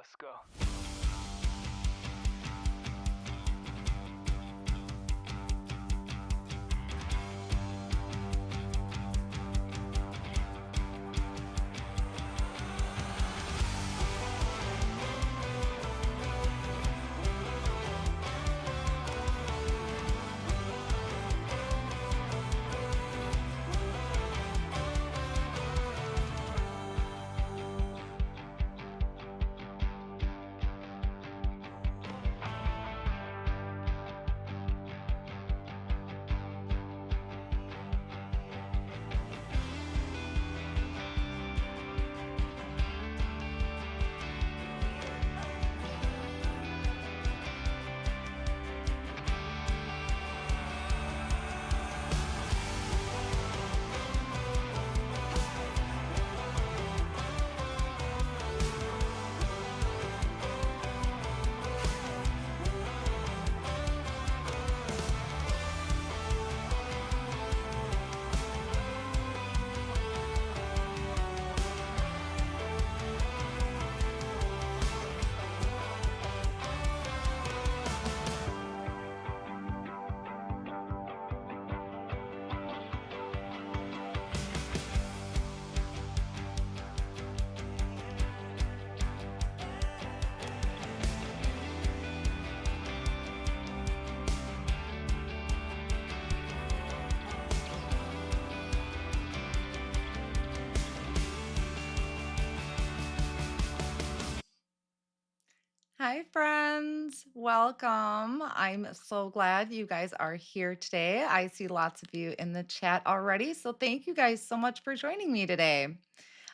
Let's go. Hi, friends. Welcome. I'm so glad you guys are here today. I see lots of you in the chat already. So, thank you guys so much for joining me today.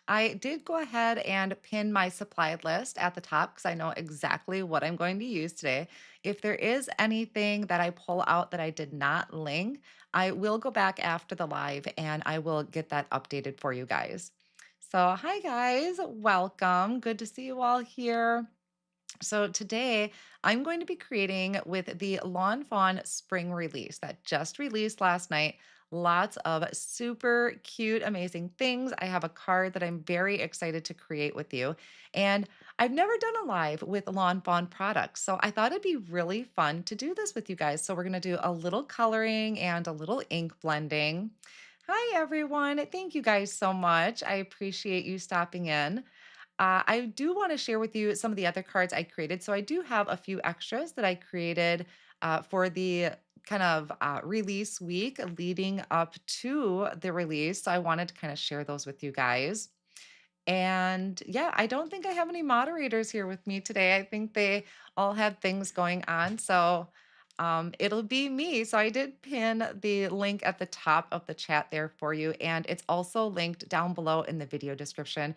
I did go ahead and pin my supply list at the top because I know exactly what I'm going to use today. If there is anything that I pull out that I did not link, I will go back after the live and I will get that updated for you guys. So, hi, guys. Welcome. Good to see you all here. So today I'm going to be creating with the Lawn Fawn spring release that just released last night. Lots of super cute, amazing things. I have a card that I'm very excited to create with you. And I've never done a live with Lawn Fawn products. So I thought it'd be really fun to do this with you guys. So we're going to do a little coloring and a little ink blending. Hi, everyone. Thank you guys so much. I appreciate you stopping in. I do want to share with you some of the other cards I created. So I do have a few extras that I created for the kind of release week leading up to the release. So I wanted to kind of share those with you guys. And yeah, I don't think I have any moderators here with me today. I think they all had things going on. So it'll be me. So I did pin the link at the top of the chat there for you. And it's also linked down below in the video description.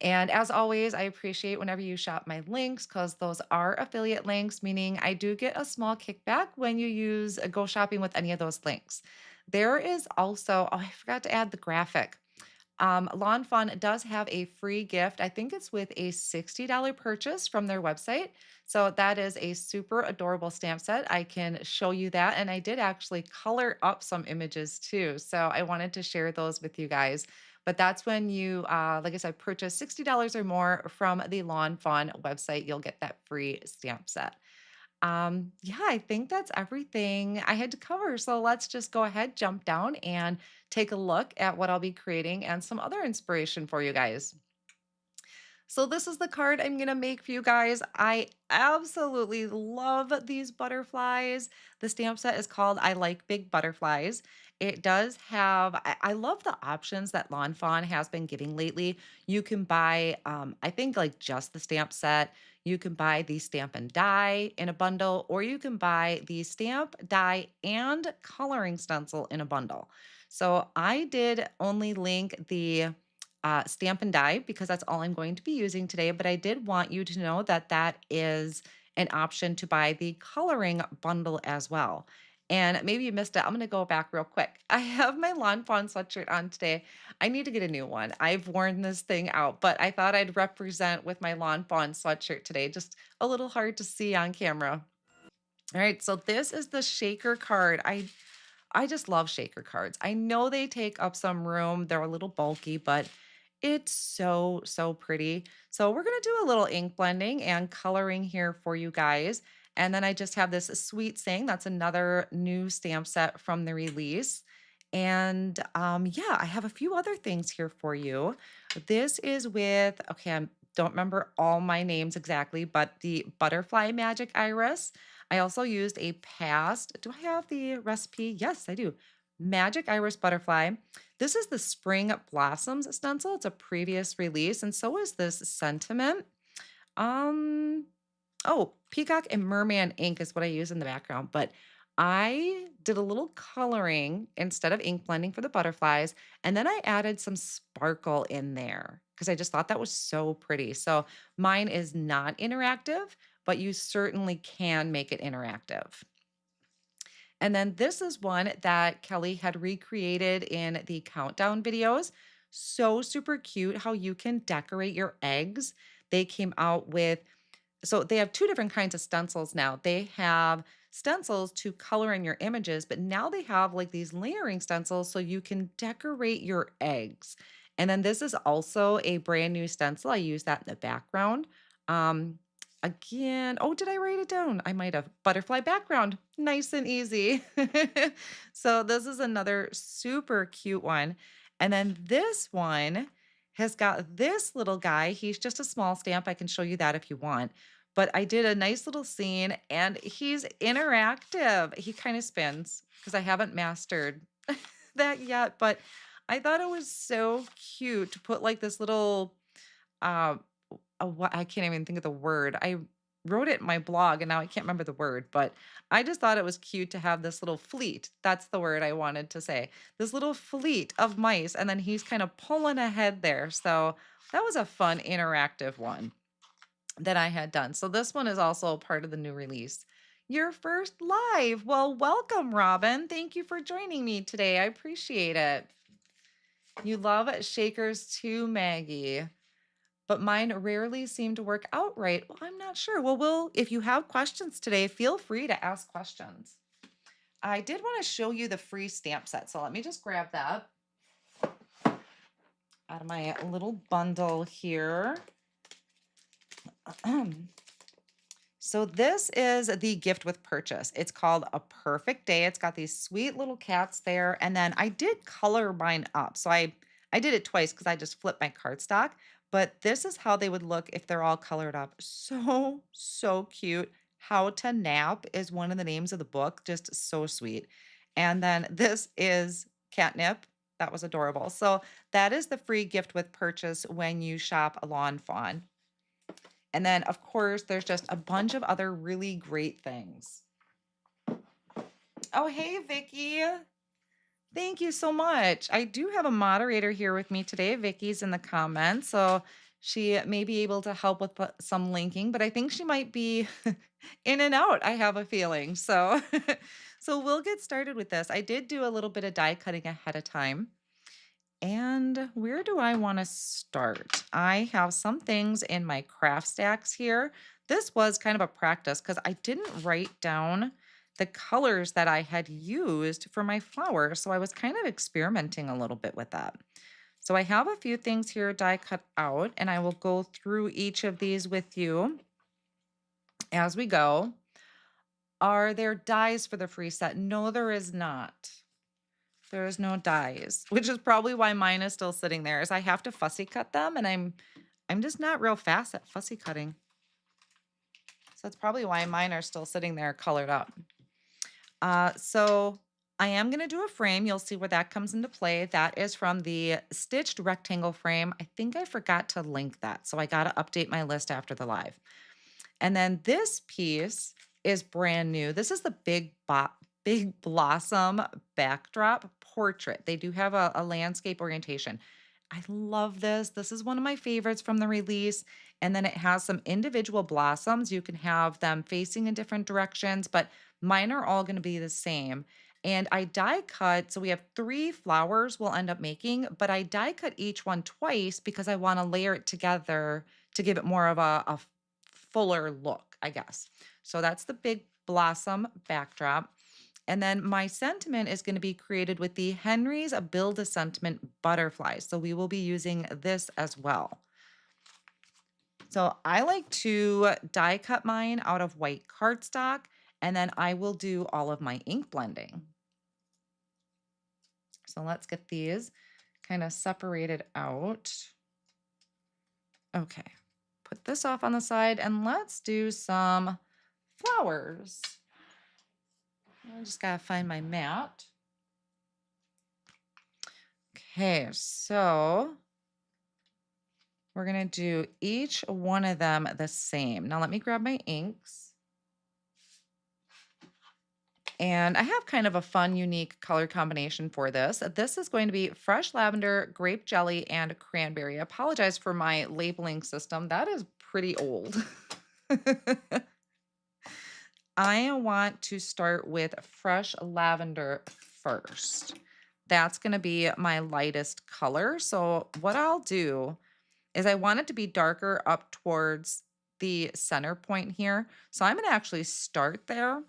And as always, I appreciate whenever you shop my links because those are affiliate links, meaning I do get a small kickback when you use go shopping with any of those links. There is also, oh, I forgot to add the graphic. Lawn Fun does have a free gift. I think it's with a $60 purchase from their website. So that is a super adorable stamp set. I can show you that. And I did actually color up some images too. So I wanted to share those with you guys. But that's when you, like I said, purchase $60 or more from the Lawn Fawn website, you'll get that free stamp set. Yeah, I think that's everything I had to cover. So let's just go ahead, jump down, and take a look at what I'll be creating and some other inspiration for you guys. So this is the card I'm going to make for you guys. I absolutely love these butterflies. The stamp set is called I Like Big Butterflies. It does have, I love the options that Lawn Fawn has been giving lately. You can buy, I think like just the stamp set. You can buy the stamp and die in a bundle, or you can buy the stamp, die, and coloring stencil in a bundle. So I did only link the stamp and die because that's all I'm going to be using today. But I did want you to know that that is an option to buy the coloring bundle as well. And maybe you missed it. I'm going to go back real quick. I have my Lawn Fawn sweatshirt on today. I need to get a new one. I've worn this thing out, but I thought I'd represent with my Lawn Fawn sweatshirt today. Just a little hard to see on camera. All right, so this is the shaker card. I just love shaker cards. I know they take up some room. They're a little bulky, but It's so, so pretty. So we're going to do a little ink blending and coloring here for you guys. And then I just have this sweet saying. That's another new stamp set from the release. And yeah, I have a few other things here for you. This is with, okay, I don't remember all my names exactly, but the Butterfly Magic Iris. I also used a past. Do I have the recipe? Yes, I do. Magic Iris Butterfly. This is the Spring Blossoms stencil. It's a previous release, and so is this sentiment. Um, oh, Peacock and Merman ink is what I use in the background, but I did a little coloring instead of ink blending for the butterflies, and then I added some sparkle in there because I just thought that was so pretty. So mine is not interactive, but you certainly can make it interactive. And then this is one that Kelly had recreated in the countdown videos. So super cute how you can decorate your eggs. They came out with, so they have two different kinds of stencils now. They have stencils to color in your images, but now they have like these layering stencils so you can decorate your eggs. And then this is also a brand new stencil. I use that in the background. Um, Again, oh, did I write it down? I might have. Butterfly background, nice and easy. So this is another super cute one. And then this one has got this little guy. He's just a small stamp. I can show you that if you want. But I did a nice little scene and he's interactive. He kind of spins because I haven't mastered that yet, but I thought it was so cute to put like this little uh what I can't even think of the word. I wrote it in my blog and now I can't remember the word, but I just thought it was cute to have this little fleet. That's the word I wanted to say. This little fleet of mice and then he's kind of pulling ahead there. So that was a fun interactive one that I had done. So this one is also part of the new release. Your first live. Well, welcome, Robin. Thank you for joining me today. I appreciate it. You love shakers too, Maggie, but mine rarely seem to work out right. Well, I'm not sure. Well, if you have questions today, feel free to ask questions. I did want to show you the free stamp set. So let me just grab that out of my little bundle here. So this is the gift with purchase. It's called A Perfect Day. It's got these sweet little cats there. And then I did color mine up. So I did it twice because I just flipped my cardstock. But this is how they would look if they're all colored up. So, so cute. How to Nap is one of the names of the book. Just so sweet. And then this is Catnip. That was adorable. So that is the free gift with purchase when you shop a Lawn Fawn. And then, of course, there's just a bunch of other really great things. Oh, hey, Vicky. Thank you so much. I do have a moderator here with me today. Vicky's in the comments, so she may be able to help with some linking, but I think she might be in and out. I have a feeling. So, so we'll get started with this. I did do a little bit of die cutting ahead of time. And where do I want to start? I have some things in my craft stacks here. This was kind of a practice because I didn't write down the colors that I had used for my flowers. So I was kind of experimenting a little bit with that. So I have a few things here die cut out, and I will go through each of these with you as we go. Are there dies for the free set? No, there is not. There's no dies, which is probably why mine is still sitting there, is I have to fussy cut them, and I'm just not real fast at fussy cutting. So that's probably why mine are still sitting there colored up. So I am going to do a frame. You'll see where that comes into play. That is from the stitched rectangle frame. I think I forgot to link that, so I got to update my list after the live. And then this piece is brand new. This is the Big Blossom backdrop portrait. They do have a landscape orientation. I love this. This is one of my favorites from the release. And then it has some individual blossoms. You can have them facing in different directions, but mine are all going to be the same. And I die cut, so we have 3 flowers we'll end up making, but I die cut each one twice because I want to layer it together to give it more of a fuller look, I guess. So that's the Big Blossom backdrop. And then my sentiment is going to be created with the Henry's Build a Sentiment butterfly. So we will be using this as well. So I like to die cut mine out of white cardstock, and then I will do all of my ink blending. So let's get these kind of separated out. Okay, put this off on the side, and let's do some flowers. I just gotta find my mat. Okay, so we're gonna do each one of them the same. Now let me grab my inks. And I have kind of a fun, unique color combination for this. This is going to be fresh lavender, grape jelly, and cranberry. I apologize for my labeling system. That is pretty old. I want to start with fresh lavender first. That's going to be my lightest color. So what I'll do is I want it to be darker up towards the center point here. So I'm going to actually start there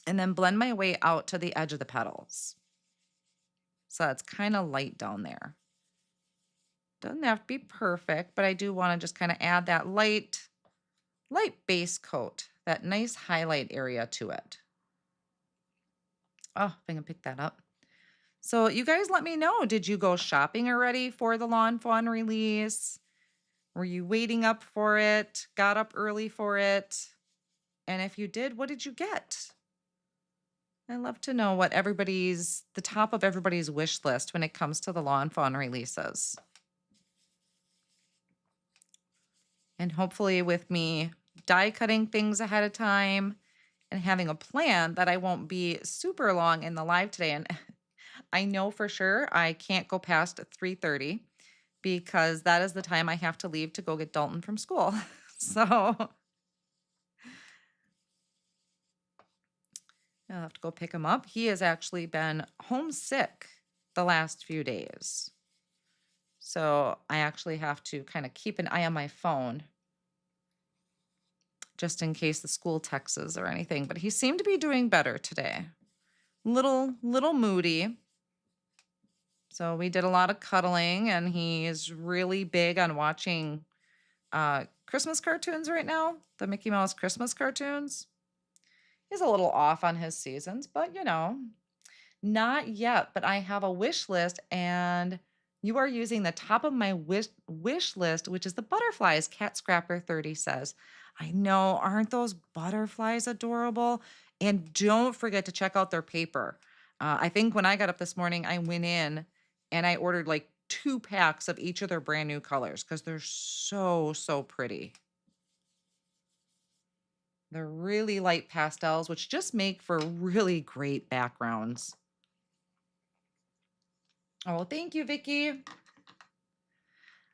and then blend my way out to the edge of the petals. So it's kind of light down there. Doesn't have to be perfect, but I do want to just kind of add that light base coat, that nice highlight area to it. Oh, if I can pick that up. So you guys let me know, did you go shopping already for the Lawn Fawn release? Were you waiting up for it? Got up early for it? And if you did, what did you get? I love to know what the top of everybody's wish list when it comes to the Lawn Fawn releases. And hopefully with me die cutting things ahead of time and having a plan that I won't be super long in the live today. And I know for sure I can't go past 3:30 because that is the time I have to leave to go get Dalton from school. So I'll have to go pick him up. He has actually been homesick the last few days. So I actually have to kind of keep an eye on my phone just in case the school texts or anything. But he seemed to be doing better today. Little moody. So we did a lot of cuddling, and he's really big on watching Christmas cartoons right now, the Mickey Mouse Christmas cartoons. He's a little off on his seasons, but not yet. But I have a wish list, and you are using the top of my wish list, which is the butterflies. Cat Scrapper 30 says, I know, aren't those butterflies adorable? And don't forget to check out their paper. I think when I got up this morning, I went in and I ordered like 2 packs of each of their brand new colors because they're so pretty. They're really light pastels, which just make for really great backgrounds. Oh, thank you, Vicki.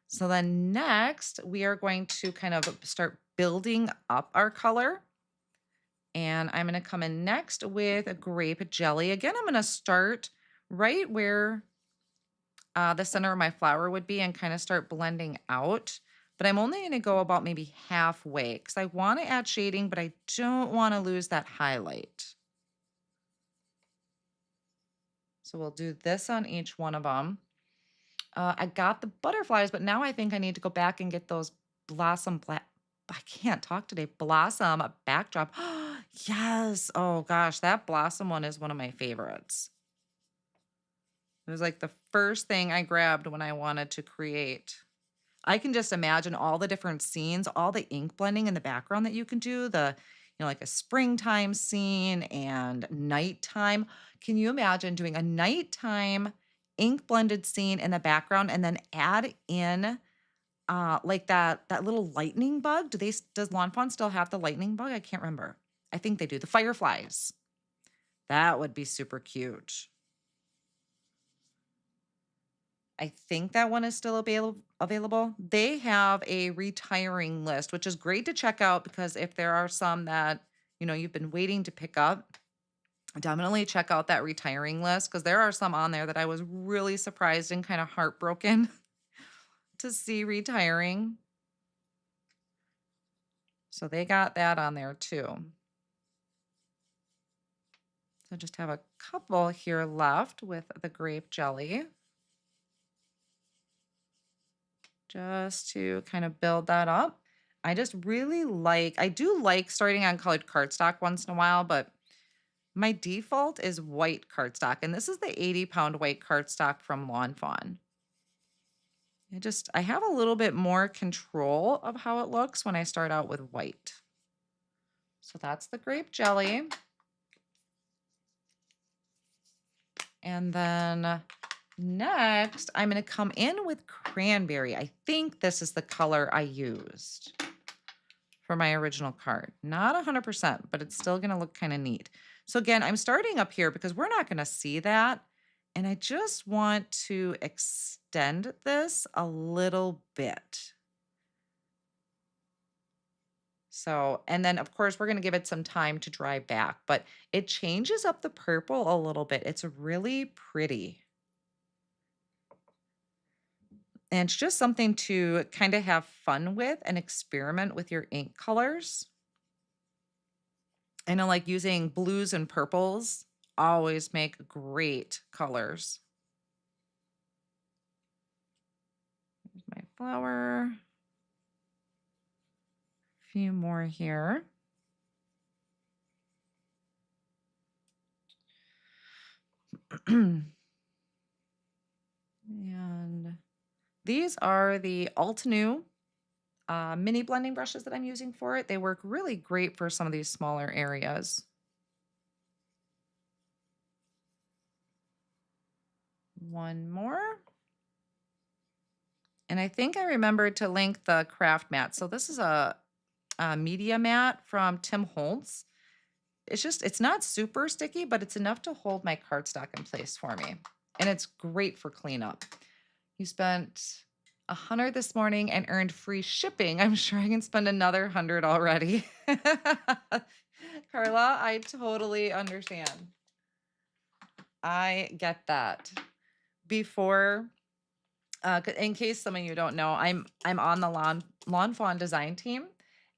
So then next, we are going to kind of start building up our color. And I'm going to come in next with a grape jelly. Again, I'm going to start right where the center of my flower would be and kind of start blending out. But I'm only going to go about maybe halfway because I want to add shading, but I don't want to lose that highlight. So we'll do this on each one of them. I got the butterflies, but now I think I need to go back and get those blossom I can't talk today. Blossom backdrop. Yes. Oh gosh, that blossom one is one of my favorites. It was like the first thing I grabbed when I wanted to create. I can just imagine all the different scenes, all the ink blending in the background that you can do, like a springtime scene and nighttime. Can you imagine doing a nighttime ink blended scene in the background and then add in like that little lightning bug? Does Lawn Fawn still have the lightning bug? I can't remember. I think they do. The fireflies. That would be super cute. I think that one is still available. They have a retiring list, which is great to check out because if there are some that, you've been waiting to pick up, definitely check out that retiring list because there are some on there that I was really surprised and kind of heartbroken to see retiring. So they got that on there too. So just have a couple here left with the grape jelly. Just to kind of build that up. I just really I do like starting on colored cardstock once in a while, but my default is white cardstock. And this is the 80-pound white cardstock from Lawn Fawn. I have a little bit more control of how it looks when I start out with white. So that's the grape jelly. And then next, I'm going to come in with cranberry. I think this is the color I used for my original card. Not 100%, but it's still going to look kind of neat. So again, I'm starting up here because we're not going to see that. And I just want to extend this a little bit. So, and then of course, we're going to give it some time to dry back, but it changes up the purple a little bit. It's really pretty. And it's just something to kind of have fun with and experiment with your ink colors. I know like using blues and purples always make great colors. Here's my flower. A few more here. And these are the Altenew mini blending brushes that I'm using for it. They work really great for some of these smaller areas. One more. And I think I remembered to link the craft mat. So this is a media mat from Tim Holtz. It's not super sticky, but it's enough to hold my cardstock in place for me. And it's great for cleanup. You spent $100 this morning and earned free shipping. I'm sure I can spend another $100 already. Carla, I totally understand. I get that. Before, in case some of you don't know, I'm on the Lawn Fawn design team.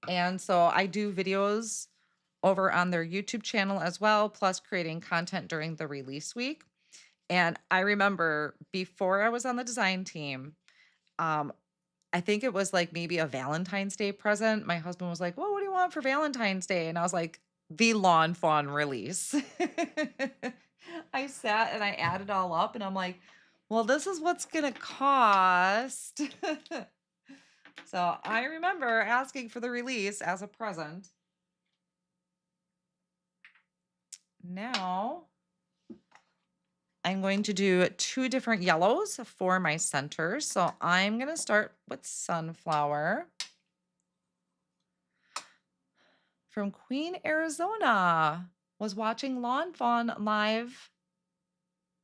And so I do videos over on their YouTube channel as well, plus creating content during the release week. And I remember before I was on the design team, I think it was like maybe a Valentine's Day present. My husband was like, well, what do you want for Valentine's Day? And I was like, the Lawn Fawn release. I sat and I added all up and I'm like, well, this is what's going to cost. So I remember asking for the release as a present. Now I'm going to do 2 different yellows for my centers. So I'm going to start with Sunflower from Queen, Arizona. Was watching Lawn Fawn live.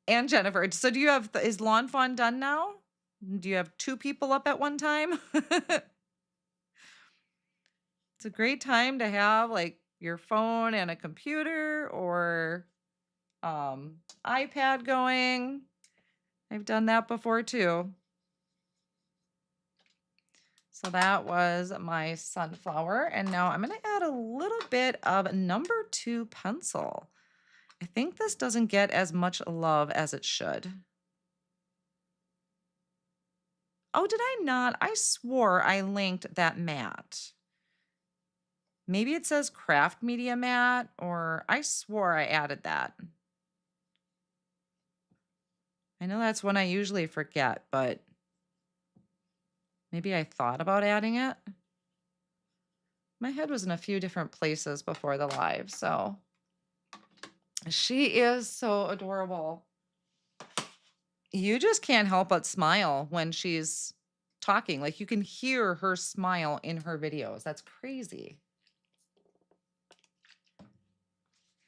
And Jennifer. So do you have, is Lawn Fawn done now? Do you have 2 people up at one time? It's a great time to have like your phone and a computer or iPad going. I've done that before too. So that was my sunflower. And now I'm going to add a little bit of number 2 pencil. I think this doesn't get as much love as it should. Oh, did I not? I swore I linked that mat. Maybe it says craft media mat, or I swore I added that. I know that's one I usually forget, but maybe I thought about adding it. My head was in a few different places before the live, so she is so adorable. You just can't help but smile when she's talking. Like you can hear her smile in her videos. That's crazy.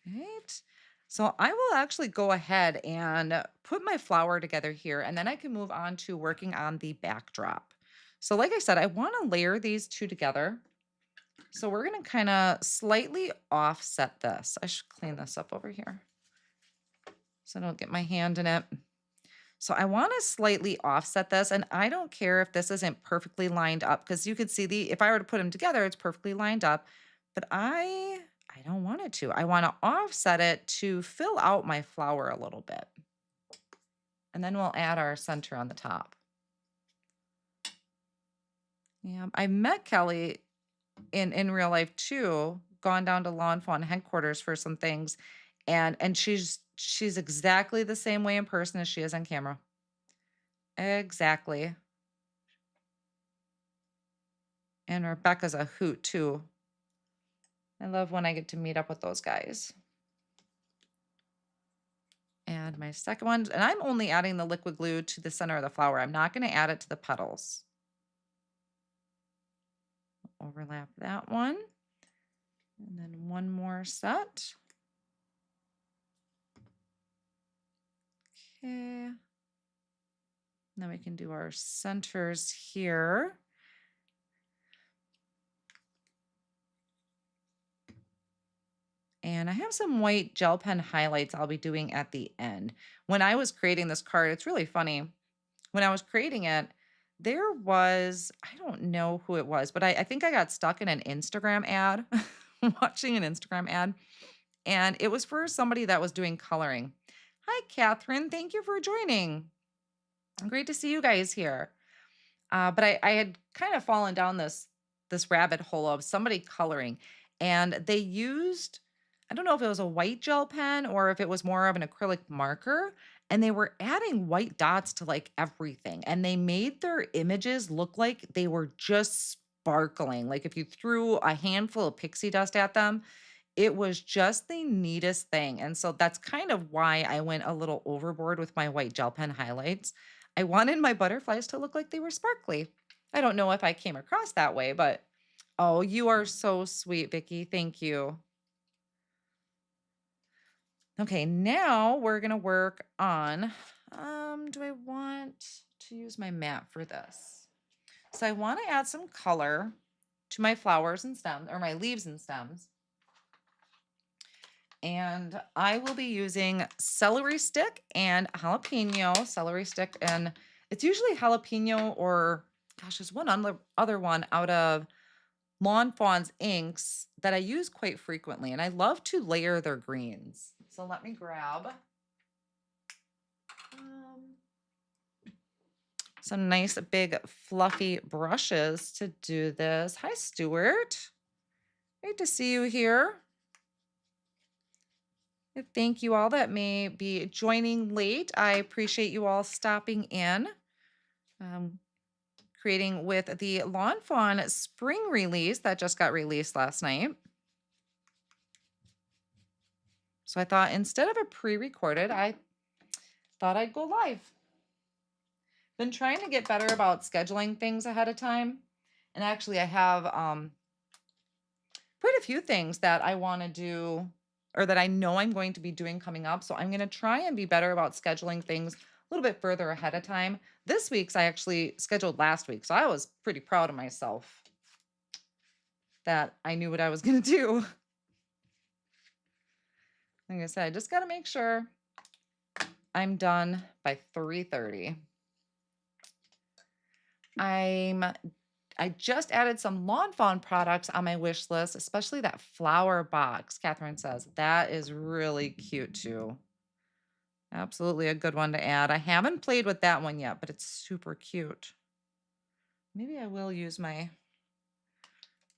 Right. So I will actually go ahead and put my flower together here, and then I can move on to working on the backdrop. So like I said, I want to layer these 2 together. So we're going to kind of slightly offset this. I should clean this up over here so I don't get my hand in it. So I want to slightly offset this, and I don't care if this isn't perfectly lined up because you could see if I were to put them together, it's perfectly lined up. But I I don't want it to. I want to offset it to fill out my flower a little bit. And then we'll add our center on the top. Yeah, I met Kelly in real life too, gone down to Lawn Fawn headquarters for some things, and she's exactly the same way in person as she is on camera. Exactly. And Rebecca's a hoot too. I love when I get to meet up with those guys. Add my second one, and I'm only adding the liquid glue to the center of the flower. I'm not going to add it to the petals. Overlap that one. And then one more set. Okay. Then we can do our centers here. And I have some white gel pen highlights I'll be doing at the end. When I was creating this card, it's really funny. When I was creating it, there was, I don't know who it was, but I think I got stuck in an Instagram ad, watching an Instagram ad, and it was for somebody that was doing coloring. Hi, Catherine. Thank you for joining. Great to see you guys here. But I had kind of fallen down this rabbit hole of somebody coloring, and they used, I don't know if it was a white gel pen or if it was more of an acrylic marker, and they were adding white dots to like everything, and they made their images look like they were just sparkling. Like if you threw a handful of pixie dust at them, it was just the neatest thing. And so that's kind of why I went a little overboard with my white gel pen highlights. I wanted my butterflies to look like they were sparkly. I don't know if I came across that way, but oh, you are so sweet, Vicky. Thank you. Okay, now we're going to work on, do I want to use my mat for this? So I want to add some color to my flowers and stems, or my leaves and stems. And I will be using celery stick and jalapeno celery stick. And it's usually jalapeno or, gosh, there's one other one out of Lawn Fawn's inks that I use quite frequently. And I love to layer their greens. So let me grab some nice big fluffy brushes to do this. Hi, Stuart. Great to see you here. Thank you all that may be joining late. I appreciate you all stopping in. Creating with the Lawn Fawn spring release that just got released last night. So I thought instead of a pre-recorded, I thought I'd go live. Been trying to get better about scheduling things ahead of time. And actually I have quite a few things that I want to do or that I know I'm going to be doing coming up. So I'm going to try and be better about scheduling things a little bit further ahead of time. This week's I actually scheduled last week. So I was pretty proud of myself that I knew what I was going to do. Like I said, I just got to make sure I'm done by 3:30. I just added some Lawn Fawn products on my wish list, especially that flower box. Catherine says that is really cute too. Absolutely a good one to add. I haven't played with that one yet, but it's super cute. Maybe I will use my,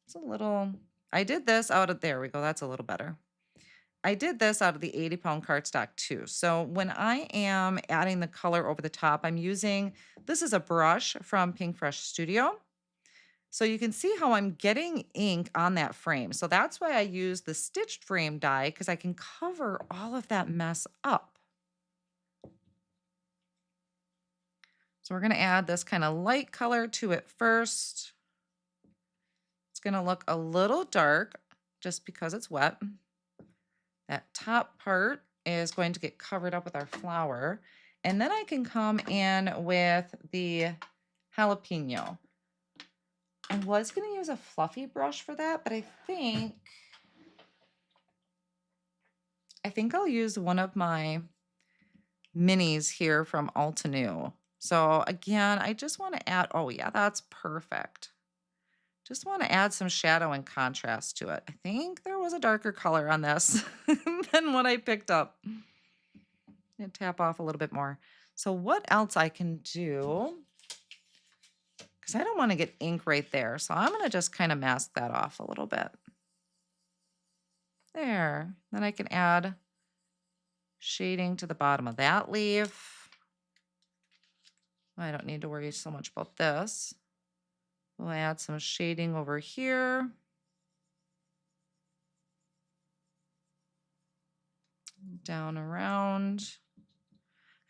it's a little, I did this out of, there we go. That's a little better. I did this out of the 80-pound cardstock too. So when I am adding the color over the top, I'm using, this is a brush from Pinkfresh Studio. So you can see how I'm getting ink on that frame. So that's why I use the stitched frame die, because I can cover all of that mess up. So we're going to add this kind of light color to it first. It's going to look a little dark just because it's wet. That top part is going to get covered up with our flower. And then I can come in with the jalapeno. I was going to use a fluffy brush for that, but I think I'll use one of my minis here from Altenew. So again, I just want to add, oh yeah, that's perfect. Just want to add some shadow and contrast to it. I think there was a darker color on this than what I picked up. And tap off a little bit more. So what else I can do? Because I don't want to get ink right there. So I'm going to just kind of mask that off a little bit. There. Then I can add shading to the bottom of that leaf. I don't need to worry so much about this. We'll add some shading over here. Down around.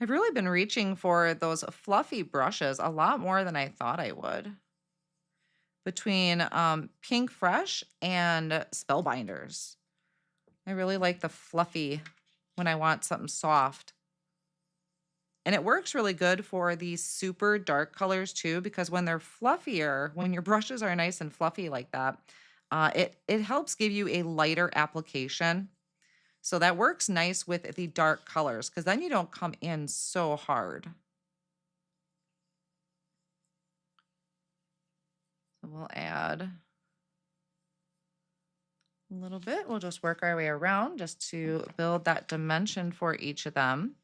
I've really been reaching for those fluffy brushes a lot more than I thought I would. Between Pinkfresh and Spellbinders. I really like the fluffy when I want something soft. And it works really good for these super dark colors too, because when they're fluffier, when your brushes are nice and fluffy like that, it helps give you a lighter application. So that works nice with the dark colors because then you don't come in so hard. So we'll add a little bit. We'll just work our way around just to build that dimension for each of them.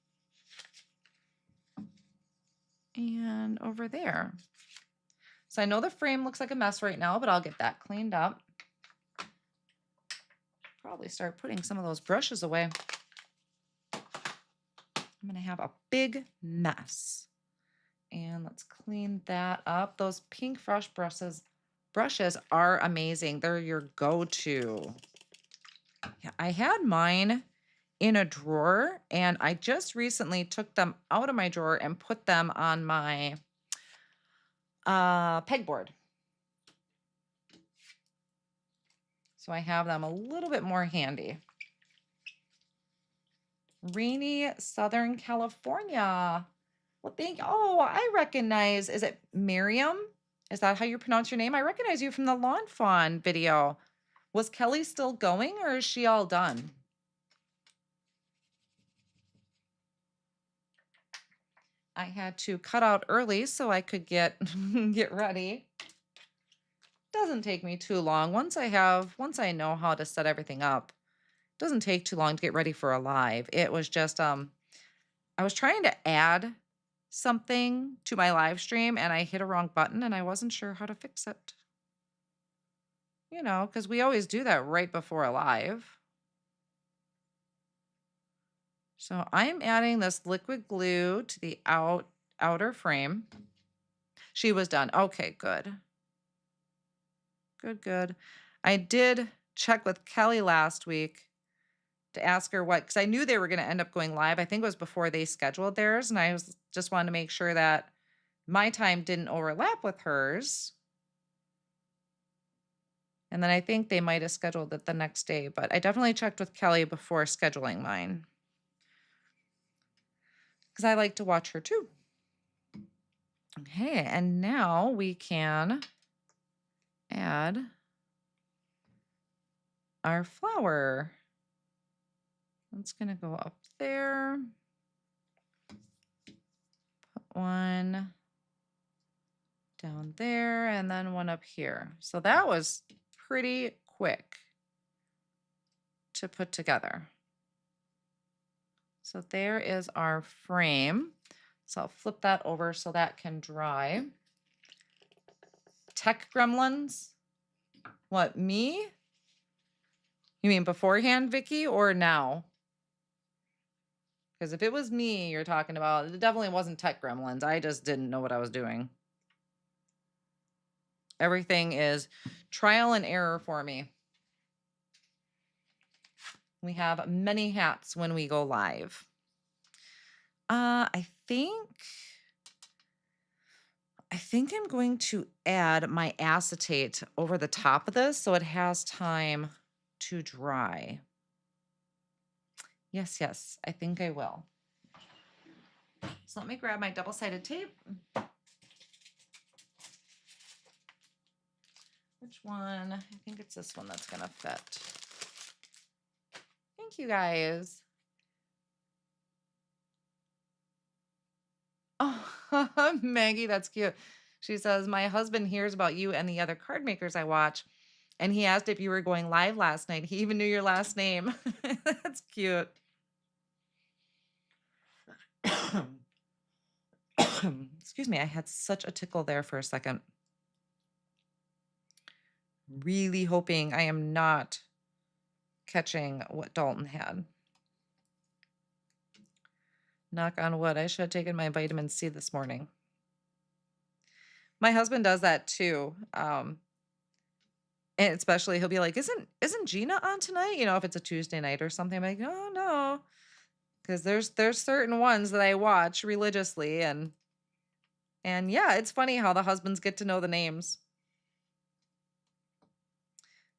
And over there. So I know the frame looks like a mess right now, but I'll get that cleaned up. Probably start putting some of those brushes away. I'm gonna have a big mess. And let's clean that up. Those Pinkfresh brushes are amazing. They're your go-to. Yeah, I had mine in a drawer and I just recently took them out of my drawer and put them on my pegboard. So I have them a little bit more handy. Rainy Southern California. Well, I recognize, is it Miriam? Is that how you pronounce your name? I recognize you from the Lawn Fawn video. Was Kelly still going or is she all done? I had to cut out early so I could get ready. Doesn't take me too long. Once I know how to set everything up, it doesn't take too long to get ready for a live. It was just I was trying to add something to my live stream and I hit a wrong button and I wasn't sure how to fix it. You know, because we always do that right before a live. So I'm adding this liquid glue to the outer frame. She was done. Okay, good. Good. I did check with Kelly last week to ask her because I knew they were going to end up going live. I think it was before they scheduled theirs. And I just wanted to make sure that my time didn't overlap with hers. And then I think they might have scheduled it the next day. But I definitely checked with Kelly before scheduling mine. Because I like to watch her too. Okay, and now we can add our flower. It's going to go up there. Put one down there and then one up here. So that was pretty quick to put together. So there is our frame. So I'll flip that over so that can dry. Tech gremlins? What, me? You mean beforehand, Vicky, or now? Because if it was me you're talking about, it definitely wasn't tech gremlins. I just didn't know what I was doing. Everything is trial and error for me. We have many hats when we go live. I think I'm going to add my acetate over the top of this so it has time to dry. Yes, I think I will. So let me grab my double-sided tape. Which one? I think it's this one that's gonna fit. Thank you guys. Oh, Maggie, that's cute. She says, my husband hears about you and the other card makers I watch, and he asked if you were going live last night. He even knew your last name. That's cute. Excuse me, I had such a tickle there for a second. Really hoping I am not catching what Dalton had. Knock on wood. I should have taken my vitamin C this morning. My husband does that too. And especially he'll be like, isn't Gina on tonight? You know, if it's a Tuesday night or something, I'm like, oh no. Because there's certain ones that I watch religiously, and yeah, it's funny how the husbands get to know the names.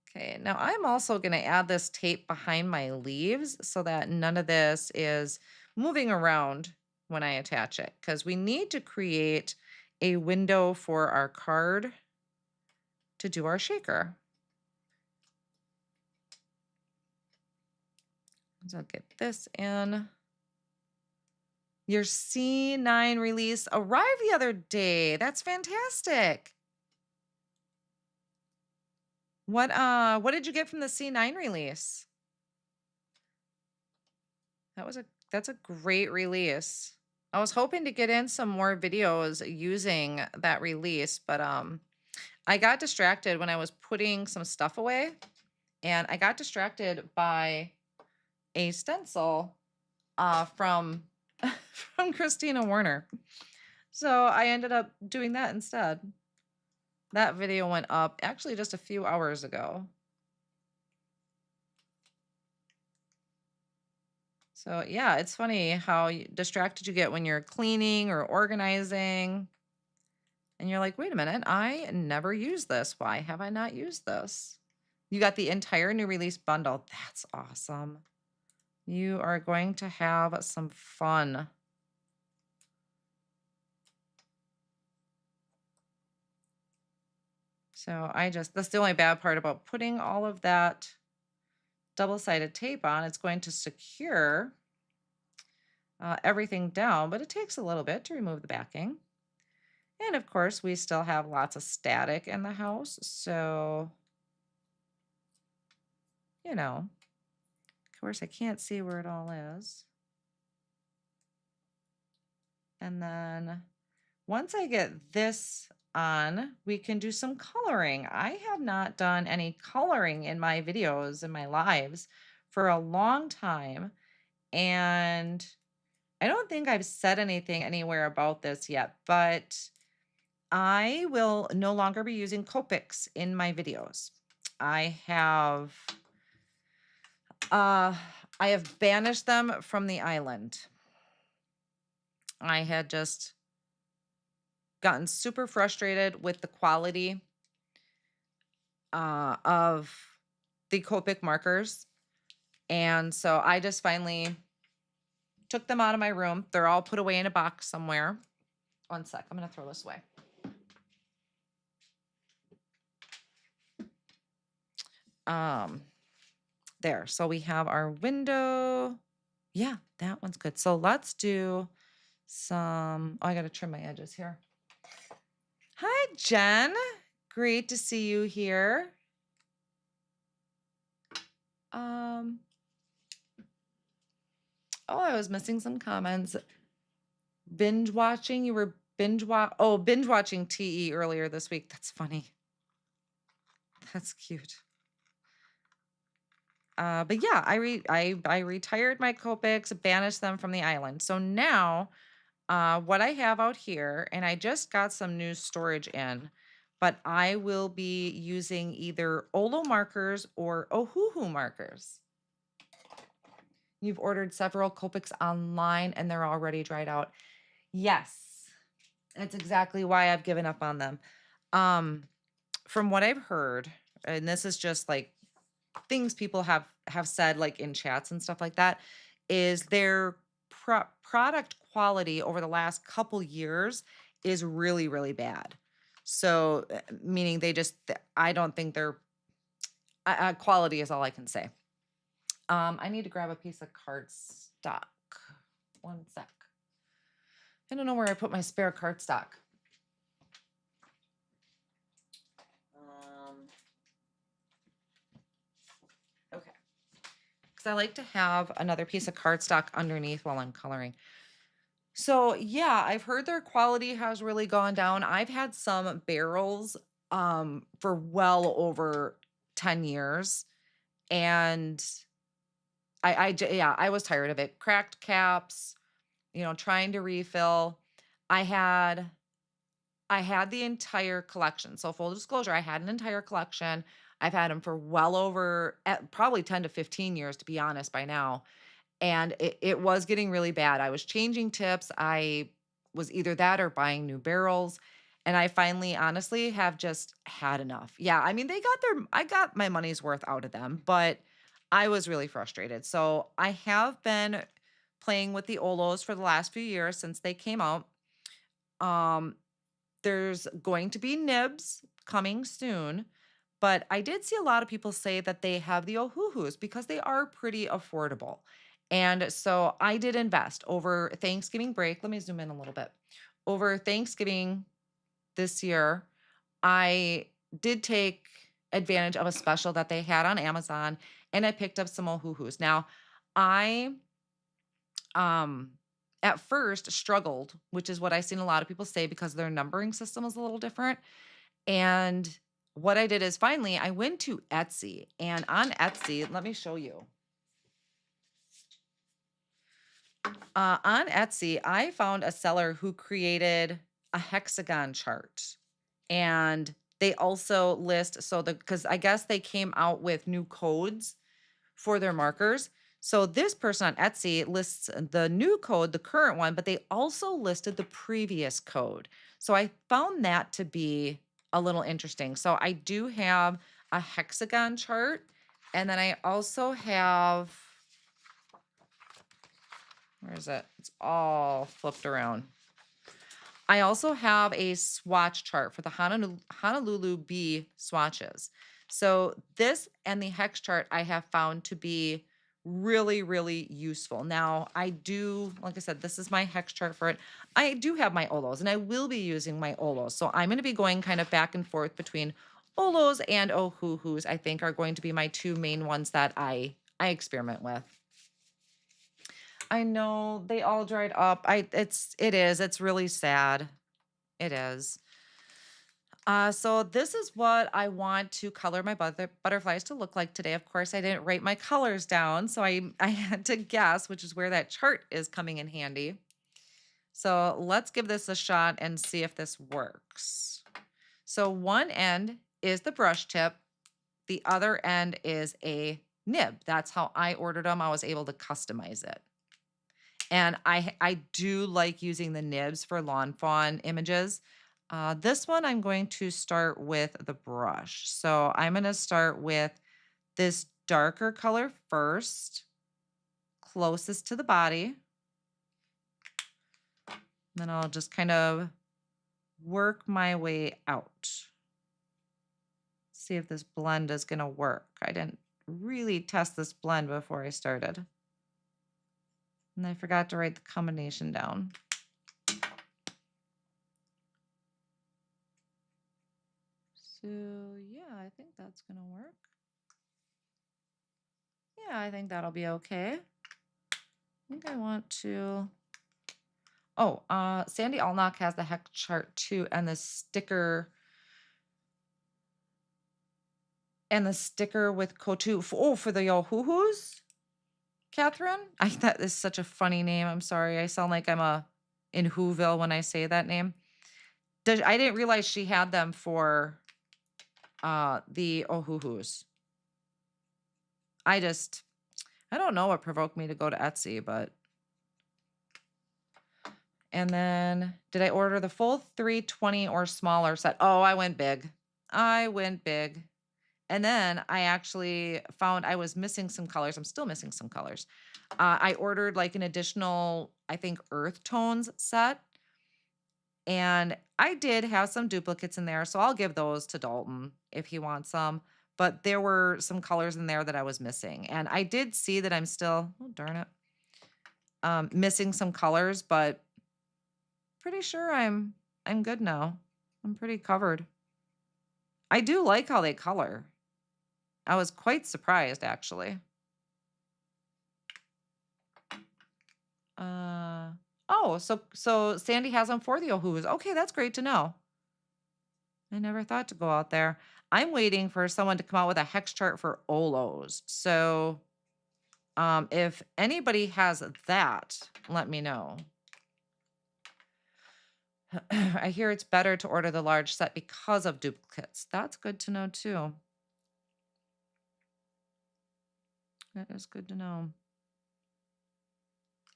Okay, now I'm also going to add this tape behind my leaves so that none of this is moving around when I attach it, because we need to create a window for our card to do our shaker. So I'll get this in. Your C9 release arrived the other day. That's fantastic. What did you get from the C9 release? That's a great release. I was hoping to get in some more videos using that release, but I got distracted when I was putting some stuff away, and I got distracted by a stencil from from Christina Warner. So I ended up doing that instead. That video went up actually just a few hours ago. So yeah, it's funny how distracted you get when you're cleaning or organizing. And you're like, wait a minute, I never used this. Why have I not used this? You got the entire new release bundle. That's awesome. You are going to have some fun. So that's the only bad part about putting all of that double-sided tape on. It's going to secure everything down, but it takes a little bit to remove the backing. And of course, we still have lots of static in the house. So, you know, of course, I can't see where it all is. And then once I get this on, we can do some coloring. I have not done any coloring in my videos and my lives for a long time. And I don't think I've said anything anywhere about this yet, but I will no longer be using Copics in my videos. I have banished them from the island. I had just gotten super frustrated with the quality of the Copic markers. And so I just finally took them out of my room. They're all put away in a box somewhere. One sec, I'm going to throw this away. There. So we have our window. Yeah, that one's good. So let's do some, oh, I got to trim my edges here. Hi, Jen. Great to see you here. Oh, I was missing some comments. Binge watching. You were binge watching TE earlier this week. That's funny. That's cute. But yeah, I retired my Copics, banished them from the island. So now, what I have out here, and I just got some new storage in, but I will be using either Olo markers or Ohuhu markers. You've ordered several Copics online and they're already dried out. Yes, that's exactly why I've given up on them. From what I've heard, and this is just like things people have said like in chats and stuff like that, is their product quality over the last couple years is really, really bad. So meaning I don't think their quality is all I can say. I need to grab a piece of cardstock. One sec. I don't know where I put my spare cardstock. because I like to have another piece of cardstock underneath while I'm coloring. So yeah, I've heard their quality has really gone down. I've had some barrels for well over 10 years, and yeah, I was tired of it. Cracked caps, trying to refill. I had I had the entire collection. So full disclosure, I had an entire collection. I've had them for well over probably 10 to 15 years to be honest by now, and it was getting really bad. I was changing tips. I was either that or buying new barrels. And I finally, honestly, have just had enough. Yeah, I mean, I got my money's worth out of them, but I was really frustrated. So I have been playing with the Olos for the last few years since they came out. Um, there's going to be nibs coming soon, but I did see a lot of people say that they have the Ohuhus because they are pretty affordable. And so I did invest over Thanksgiving break. Let me zoom in a little bit. Over Thanksgiving this year, I did take advantage of a special that they had on Amazon and I picked up some Ohuhus. Now, I um at first struggled, which is what I've seen a lot of people say because their numbering system is a little different. And what I did is finally I went to Etsy, and on Etsy, let me show you. On Etsy, I found a seller who created a hexagon chart. And they also list, so because I guess they came out with new codes for their markers. So this person on Etsy lists the new code, the current one, but they also listed the previous code. So I found that to be a little interesting. So I do have a hexagon chart, and then I also have, where is it? It's all flipped around. I also have a swatch chart for the Honolulu Bee swatches. So this and the hex chart I have found to be really, really useful. Now, I do, like I said, this is my hex chart for it. I do have my Olos, and I will be using my Olos. So I'm going to be going kind of back and forth between Olos and Ohuhus. I think are going to be my two main ones that I experiment with. I know they all dried up. It's really sad. It is. So this is what I want to color my butterflies to look like today. Of course, I didn't write my colors down, so I had to guess, which is where that chart is coming in handy. So let's give this a shot and see if this works. So one end is the brush tip. The other end is a nib. That's how I ordered them. I was able to customize it. And I do like using the nibs for Lawn Fawn images. This one, I'm going to start with the brush. So I'm going to start with this darker color first, closest to the body. Then I'll just kind of work my way out. See if this blend is going to work. I didn't really test this blend before I started. And I forgot to write the combination down. So yeah, I think that's gonna work. Yeah, I think that'll be okay. I think I want to, oh, Sandy Alnock has the hex chart too, and the sticker with Kotu. For the Yohuhus, Catherine? That is such a funny name. I'm sorry. I sound like I'm in Whoville when I say that name. I didn't realize she had them for the Ohuhus. I don't know what provoked me to go to Etsy, but. And then did I order the full 320 or smaller set? Oh, I went big. I went big. And then I actually found I was missing some colors. I'm still missing some colors. I ordered like an additional, I think, earth tones set. And I did have some duplicates in there. So I'll give those to Dalton if he wants some. But there were some colors in there that I was missing. And I did see that I'm still, oh, darn it, missing some colors, but pretty sure I'm good now. I'm pretty covered. I do like how they color. I was quite surprised, actually. Uh, oh, so Sandy has them for the Ohuhus. Okay, that's great to know. I never thought to go out there. I'm waiting for someone to come out with a hex chart for Olos. So, if anybody has that, let me know. I hear it's better to order the large set because of duplicates. That's good to know too. That is good to know.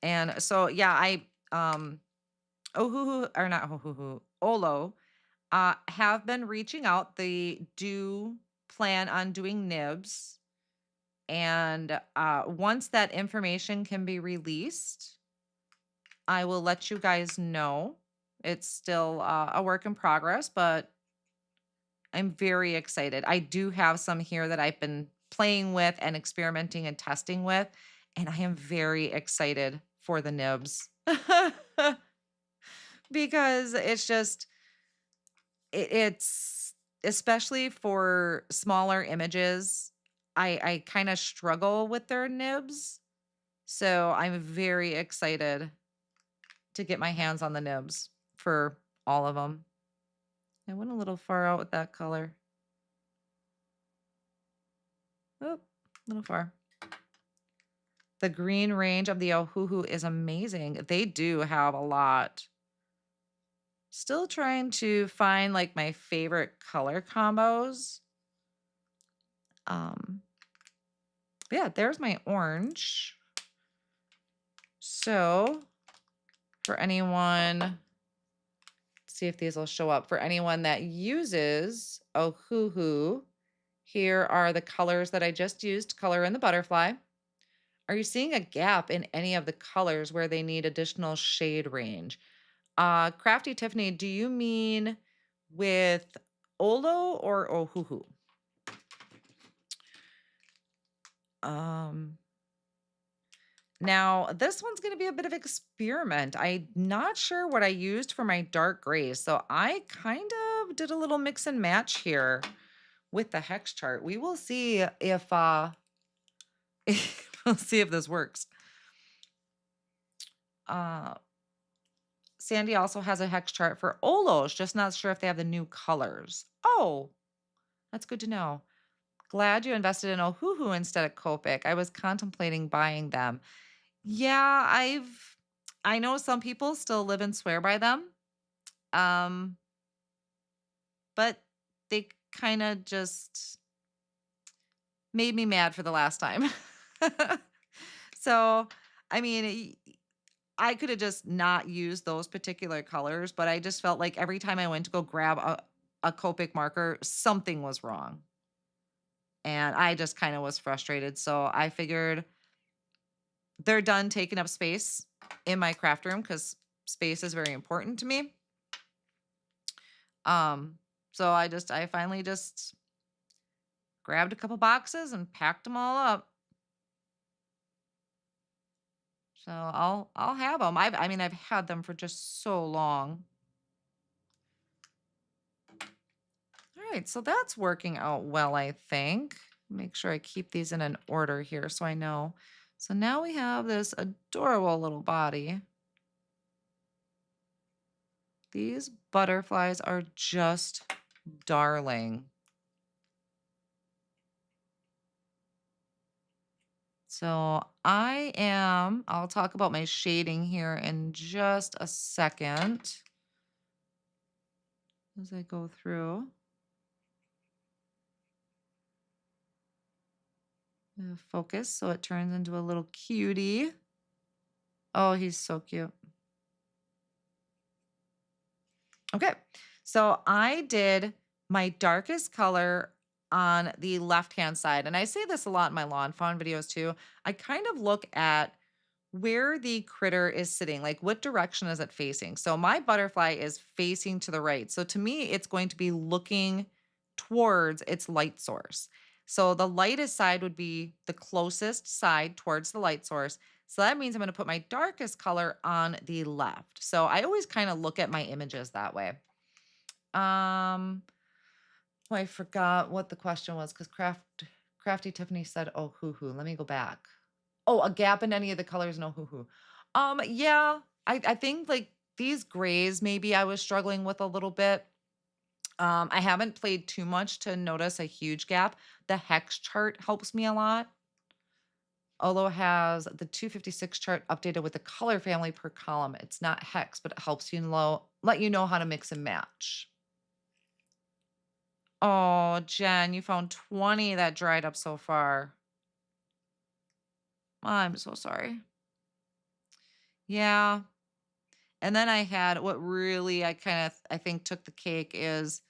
And so yeah, Ohuhu or not Ohuhu, Olo have been reaching out. They do plan on doing nibs. And once that information can be released, I will let you guys know. It's still a work in progress, but I'm very excited. I do have some here that I've been playing with and experimenting and testing with, and I am very excited for the nibs because it's just it's especially for smaller images. I kind of struggle with their nibs, so I'm very excited to get my hands on the nibs for all of them. I went a little far out with that color. Oh, a little far. The green range of the Ohuhu is amazing. They do have a lot. Still trying to find like my favorite color combos. Yeah, there's my orange. So for anyone, let's see if these will show up. For anyone that uses Ohuhu, here are the colors that I just used to color in the butterfly. Are you seeing a gap in any of the colors where they need additional shade range? Crafty Tiffany, do you mean with Olo or Ohuhu? Now this one's going to be a bit of experiment. I'm not sure what I used for my dark grays, so I kind of did a little mix and match here with the hex chart. We will see if we'll see if this works. Sandy also has a hex chart for Olos, just not sure if they have the new colors. Oh, that's good to know. Glad you invested in Ohuhu instead of Copic. I was contemplating buying them. Yeah, I know some people still live and swear by them. But they kind of just made me mad for the last time. So, I mean, I could have just not used those particular colors, but I just felt like every time I went to go grab a Copic marker, something was wrong. And I just kind of was frustrated. So I figured they're done taking up space in my craft room because space is very important to me. So I finally just grabbed a couple boxes and packed them all up. So I'll have them. I mean, I've had them for just so long. All right, so that's working out well, I think. Make sure I keep these in an order here so I know. So now we have this adorable little body. These butterflies are just darling. So I'll talk about my shading here in just a second as I go through. Focus so it turns into a little cutie. Oh, he's so cute. Okay, so I did my darkest color on the left-hand side. And I say this a lot in my Lawn Fawn videos too. I kind of look at where the critter is sitting, like what direction is it facing? So my butterfly is facing to the right. So to me, it's going to be looking towards its light source. So the lightest side would be the closest side towards the light source. So that means I'm going to put my darkest color on the left. So I always kind of look at my images that way. Oh, I forgot what the question was because Crafty Tiffany said, oh, hoo hoo. Let me go back. Oh, a gap in any of the colors, no hoo hoo. Yeah, I think like these grays maybe I was struggling with a little bit. I haven't played too much to notice a huge gap. The hex chart helps me a lot. Although it has the 256 chart updated with the color family per column. It's not hex, but it helps you let you know how to mix and match. Oh, Jen, you found 20 that dried up so far. I'm so sorry. Yeah. And then I had what really I think took the cake is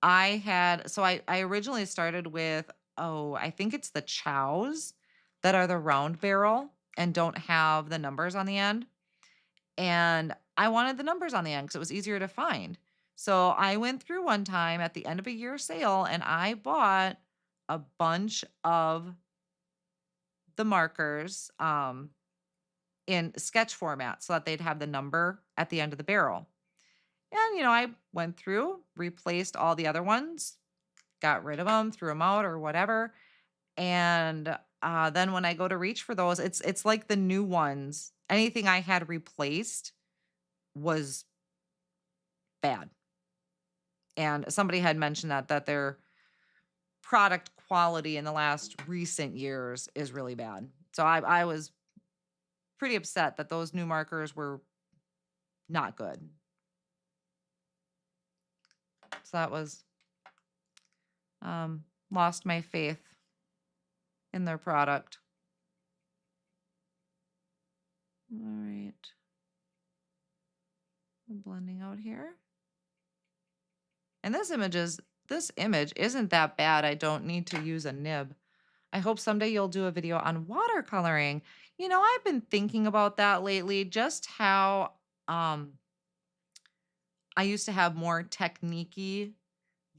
I originally started with, oh, I think it's the chows that are the round barrel and don't have the numbers on the end. And I wanted the numbers on the end because it was easier to find. So I went through one time at the end of a year sale and I bought a bunch of the markers in sketch format so that they'd have the number at the end of the barrel. And, I went through, replaced all the other ones, got rid of them, threw them out or whatever. And then when I go to reach for those, it's like the new ones. Anything I had replaced was bad. And somebody had mentioned that their product quality in the last recent years is really bad. So I was pretty upset that those new markers were not good. So that was lost my faith in their product. All right. I'm blending out here. And this image isn't that bad. I don't need to use a nib. I hope someday you'll do a video on watercoloring. I've been thinking about that lately, just how I used to have more techniquey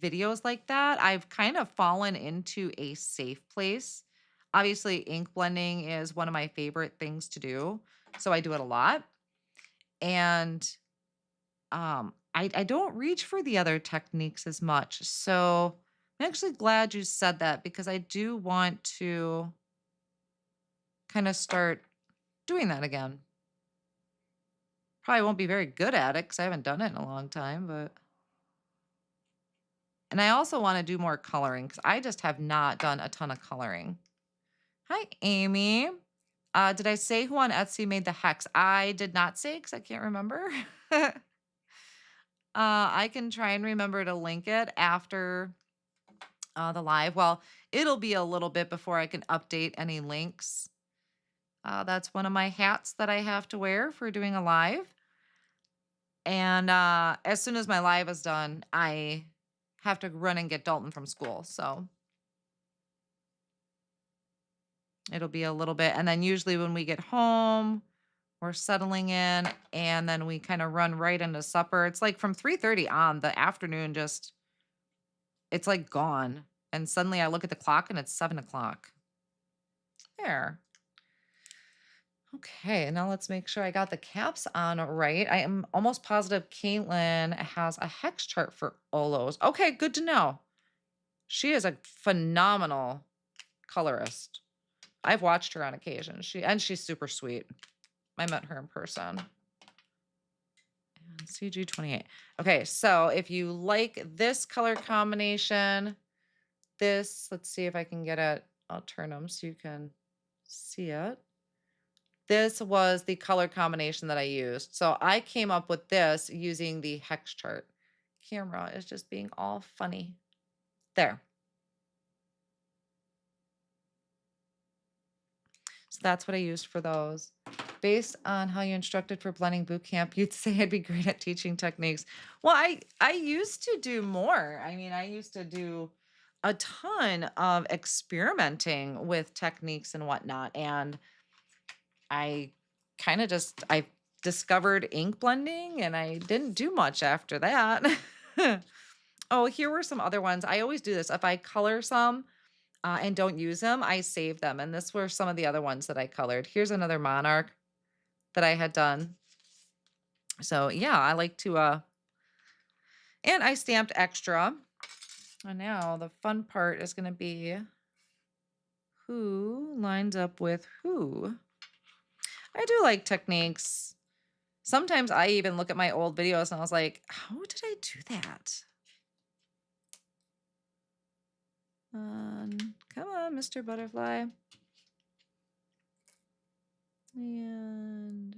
videos like that. I've kind of fallen into a safe place. Obviously, ink blending is one of my favorite things to do. So I do it a lot. And I don't reach for the other techniques as much. So I'm actually glad you said that because I do want to kind of start doing that again. Probably won't be very good at it because I haven't done it in a long time, but and I also want to do more coloring because I just have not done a ton of coloring. Hi, Amy. Did I say who on Etsy made the hex? I did not say because I can't remember. I can try and remember to link it after the live. Well, it'll be a little bit before I can update any links. That's one of my hats that I have to wear for doing a live. And as soon as my live is done, I have to run and get Dalton from school. So it'll be a little bit. And then usually when we get home, we're settling in and then we kind of run right into supper. It's like from 3:30 on, the afternoon just it's like gone. And suddenly I look at the clock and it's 7 o'clock. There. Okay, now let's make sure I got the caps on right. I am almost positive Caitlin has a hex chart for Olos. Okay, good to know. She is a phenomenal colorist. I've watched her on occasion. She's super sweet. I met her in person. And CG28. Okay, so if you like this color combination, let's see if I can get it. I'll turn them so you can see it. This was the color combination that I used. So I came up with this using the hex chart. Camera is just being all funny. There. So that's what I used for those. Based on how you instructed for blending boot camp, you'd say I'd be great at teaching techniques. Well, I used to do more. I mean, I used to do a ton of experimenting with techniques and whatnot. And I I discovered ink blending and I didn't do much after that. Oh, here were some other ones. I always do this. If I color some and don't use them, I save them. And this were some of the other ones that I colored. Here's another monarch that I had done. So yeah, I like to, and I stamped extra. And now the fun part is going to be who lines up with who. I do like techniques. Sometimes I even look at my old videos and I was like, how did I do that? Come on, Mr. Butterfly. And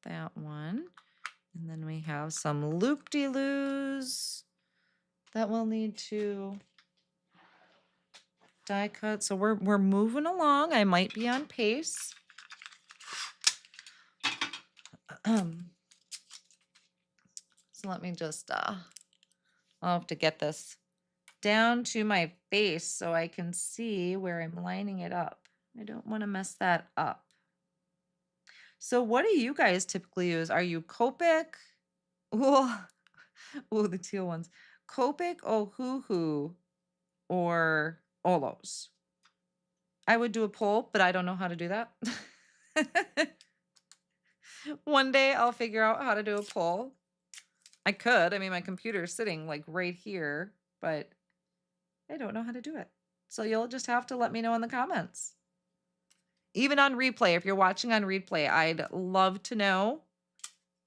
that one. And then we have some loop-de-loos that we'll need to die cut. So we're moving along. I might be on pace. So let me just I'll have to get this down to my face so I can see where I'm lining it up. I don't want to mess that up. So what do you guys typically use? Are you Copic? Oh, the teal ones. Copic, Ohuhu, or Olos? I would do a poll, but I don't know how to do that. One day I'll figure out how to do a poll. I could. I mean, my computer's sitting like right here, but I don't know how to do it. So you'll just have to let me know in the comments. Even on replay, if you're watching on replay, I'd love to know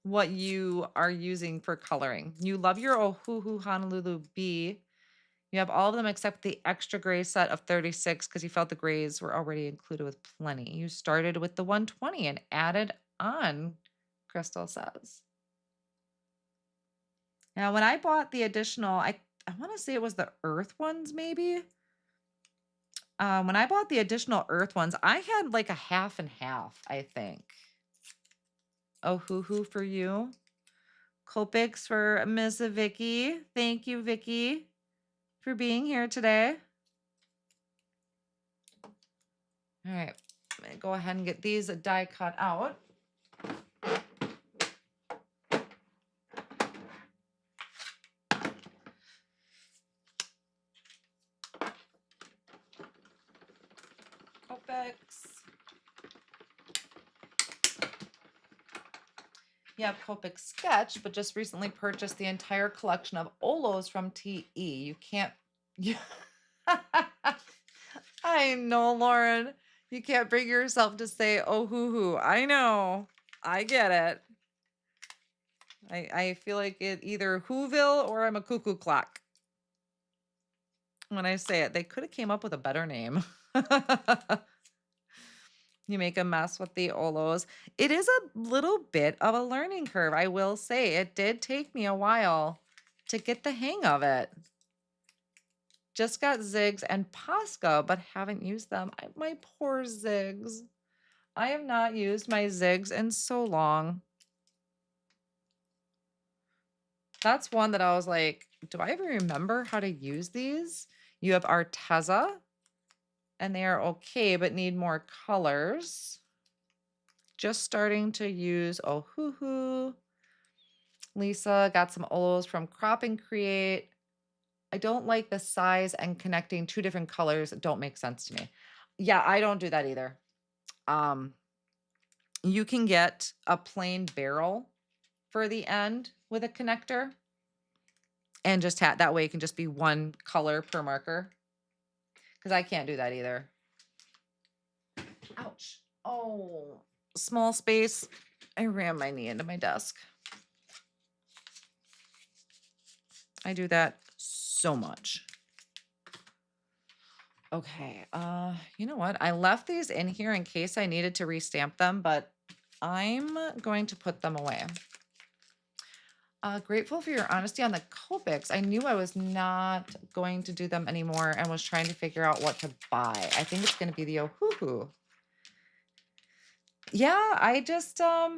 what you are using for coloring. You love your Ohuhu Honolulu B. You have all of them except the extra gray set of 36 because you felt the grays were already included with plenty. You started with the 120 and added on, Crystal says. Now, when I bought the additional, I want to say it was the earth ones maybe. When I bought the additional earth ones, I had like a half and half, I think. Ohuhu for you. Copics for Miss Vicky. Thank you, Vicky, for being here today. All right, I'm gonna go ahead and get these die cut out. Copics. You have Copic Sketch, but just recently purchased the entire collection of Olos from TE. You can't. I know, Lauren. You can't bring yourself to say, oh, hoo. I know. I get it. I feel like it either Whoville or I'm a cuckoo clock. When I say it, they could have came up with a better name. You make a mess with the Olos. It is a little bit of a learning curve, I will say. It did take me a while to get the hang of it. Just got Zigs and Posca, but haven't used them. My poor Zigs. I have not used my Zigs in so long. That's one that I was like, do I even remember how to use these? You have Arteza, and they are okay, but need more colors. Just starting to use Ohuhu. Lisa got some Olos from Crop and Create. I don't like the size and connecting two different colors. Don't make sense to me. Yeah, I don't do that either. You can get a plain barrel for the end with a connector and just that way it can just be one color per marker, because I can't do that either. Ouch. Oh, small space. I ran my knee into my desk. I do that so much. Okay, you know what? I left these in here in case I needed to restamp them, but I'm going to put them away. Grateful for your honesty on the Copics. I knew I was not going to do them anymore and was trying to figure out what to buy. I think it's going to be the Ohuhu. Yeah, I just, I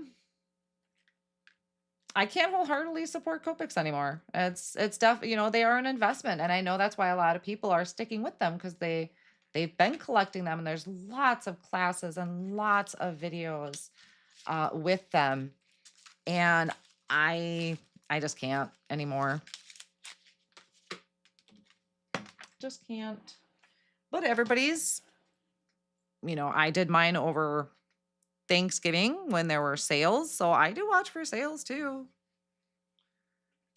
can't wholeheartedly support Copics anymore. It's definitely, you know, they are an investment, and I know that's why a lot of people are sticking with them because they've been collecting them, and there's lots of classes and lots of videos with them, and I just can't anymore. Just can't. But everybody's, you know, I did mine over Thanksgiving when there were sales, so I do watch for sales too.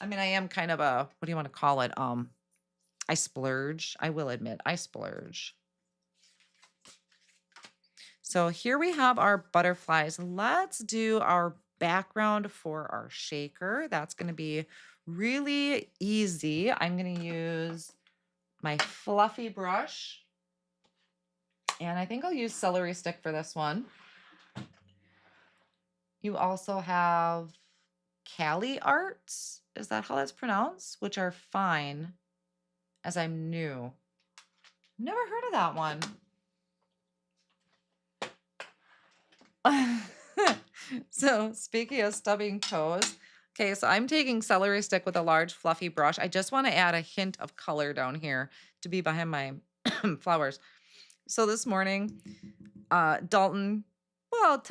I mean, I am kind of a, what do you want to call it? I splurge. I will admit, I splurge. So here we have our butterflies. Let's do our background for our shaker. That's going to be really easy. I'm going to use my fluffy brush, and I think I'll use celery stick for this one. You also have Cali arts. Is that how that's pronounced? Which are fine, as I'm new. Never heard of that one. So speaking of stubbing toes, okay, so I'm taking celery stick with a large fluffy brush. I just want to add a hint of color down here to be behind my flowers. So this morning, Dalton, well,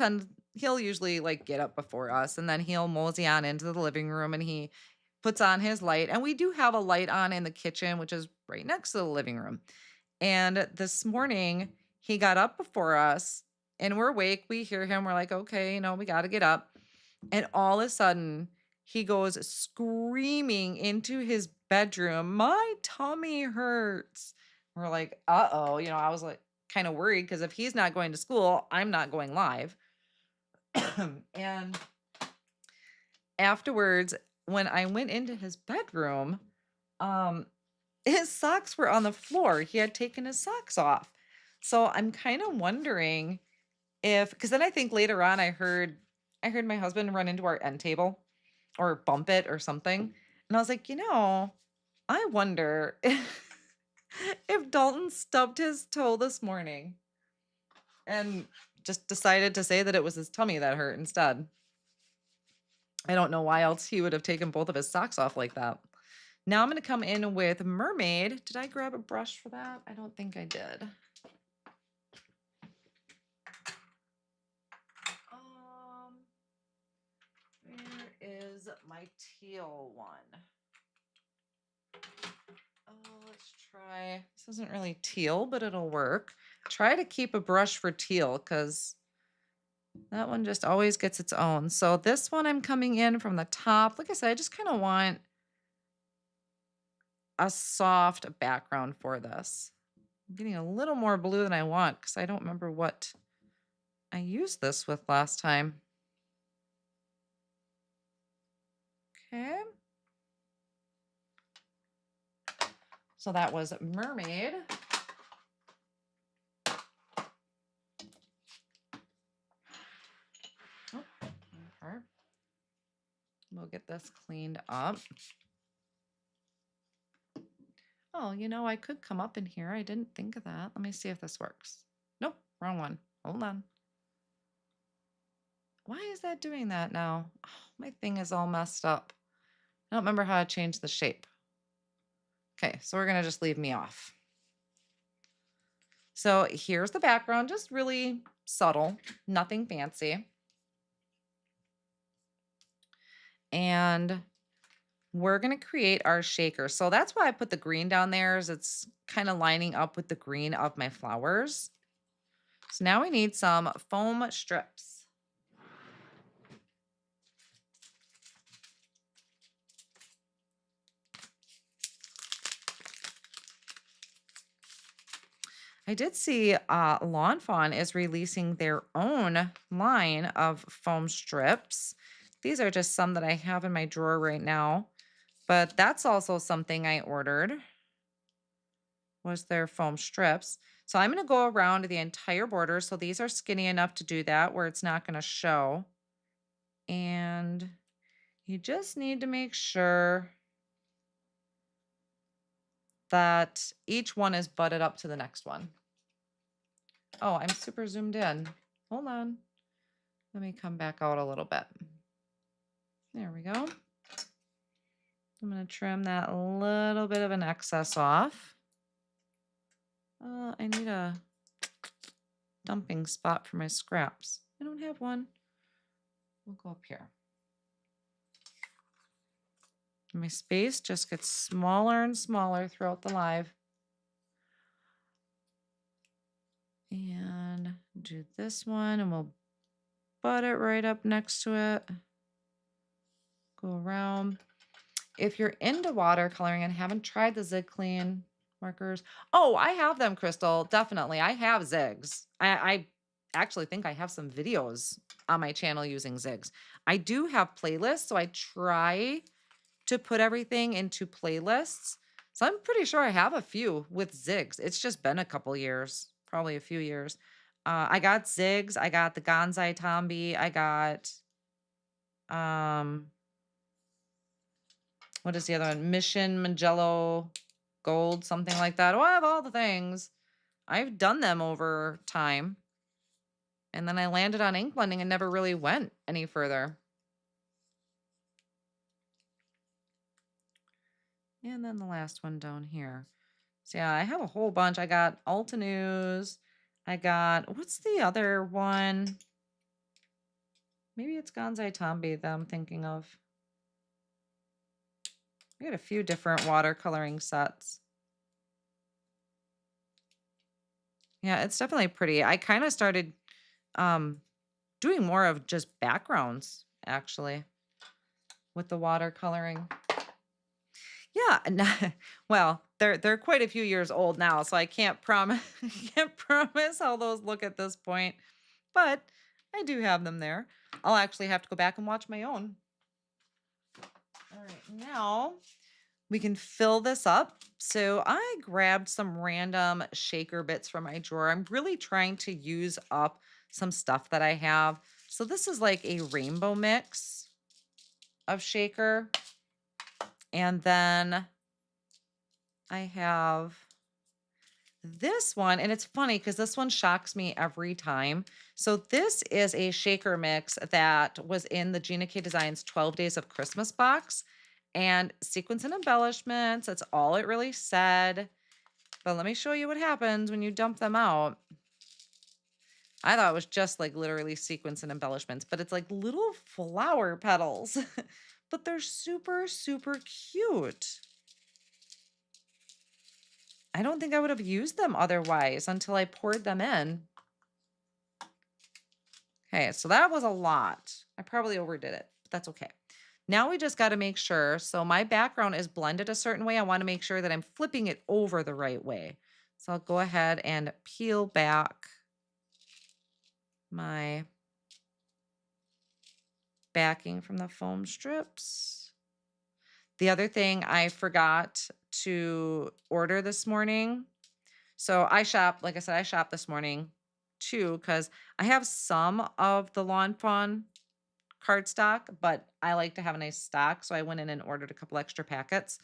he'll usually like get up before us, and then he'll mosey on into the living room and he puts on his light. And we do have a light on in the kitchen, which is right next to the living room. And this morning, he got up before us and we're awake. We hear him. We're like, okay, we got to get up. And all of a sudden, he goes screaming into his bedroom, my tummy hurts. We're like, uh-oh. I was like kind of worried because if he's not going to school, I'm not going live. And afterwards, when I went into his bedroom, his socks were on the floor. He had taken his socks off. So I'm kind of wondering because then I think later on I heard my husband run into our end table or bump it or something. And I was like, I wonder if Dalton stubbed his toe this morning and just decided to say that it was his tummy that hurt instead. I don't know why else he would have taken both of his socks off like that. Now I'm going to come in with Mermaid. Did I grab a brush for that? I don't think I did. Where is my teal one? Oh, let's try. This isn't really teal, but it'll work. Try to keep a brush for teal because that one just always gets its own. So this one I'm coming in from the top. Like I said, I just kind of want a soft background for this. I'm getting a little more blue than I want because I don't remember what I used this with last time. Okay. So that was Mermaid. Oh, okay. We'll get this cleaned up. Oh, I could come up in here. I didn't think of that. Let me see if this works. Nope, wrong one. Hold on. Why is that doing that now? Oh, my thing is all messed up. I don't remember how to change the shape. Okay, so we're going to just leave me off. So here's the background, just really subtle, nothing fancy. And we're going to create our shaker. So that's why I put the green down there, is it's kind of lining up with the green of my flowers. So now we need some foam strips. I did see Lawn Fawn is releasing their own line of foam strips. These are just some that I have in my drawer right now, but that's also something I ordered, was their foam strips. So I'm going to go around the entire border. So these are skinny enough to do that where it's not going to show. And you just need to make sure that each one is butted up to the next one. Oh, I'm super zoomed in. Hold on. Let me come back out a little bit. There we go. I'm going to trim that little bit of an excess off. I need a dumping spot for my scraps. I don't have one. We'll go up here. My space just gets smaller and smaller throughout the live. And do this one, and we'll butt it right up next to it. Go around. If you're into watercoloring and haven't tried the Zig Clean markers, oh, I have them, Crystal. Definitely, I have Zigs. I actually think I have some videos on my channel using zigs. I do have playlists, so I try to put everything into playlists. So I'm pretty sure I have a few with zigs. It's just been a couple years, probably a few years. I got zigs. I got the Gonzai Tombi. I got um what is the other one? Mission Magello Gold, something like that. Oh, I have all the things. I've done them over time. And then I landed on ink blending and never really went any further. And then the last one down here. So yeah, I have a whole bunch. I got Altenews. I got, what's the other one? Maybe it's Gonzai Tombi that I'm thinking of. I got a few different watercoloring sets. Yeah, it's definitely pretty. I kind of started doing more of just backgrounds, actually, with the watercoloring. Yeah, well, they're quite a few years old now, so I can't promise can't promise how those look at this point, but I do have them there. I'll actually have to go back and watch my own. All right, now we can fill this up. So I grabbed some random shaker bits from my drawer. I'm really trying to use up some stuff that I have. So this is like a rainbow mix of shaker. And then I have this one, and it's funny because this one shocks me every time. So this is a shaker mix that was in the Gina K Designs 12 Days of Christmas box, and sequins and embellishments. That's all it really said. But let me show you what happens when you dump them out. I thought it was just like literally sequins and embellishments, but it's like little flower petals. But they're super, super cute. I don't think I would have used them otherwise until I poured them in. Okay, so that was a lot. I probably overdid it, but that's okay. Now we just got to make sure. So my background is blended a certain way. I want to make sure that I'm flipping it over the right way. So I'll go ahead and peel back my backing from the foam strips. The other thing I forgot to order this morning. So I shopped, like I said, I shopped this morning too, because I have some of the Lawn Fawn cardstock, but I like to have a nice stock. So I went in and ordered a couple extra packets.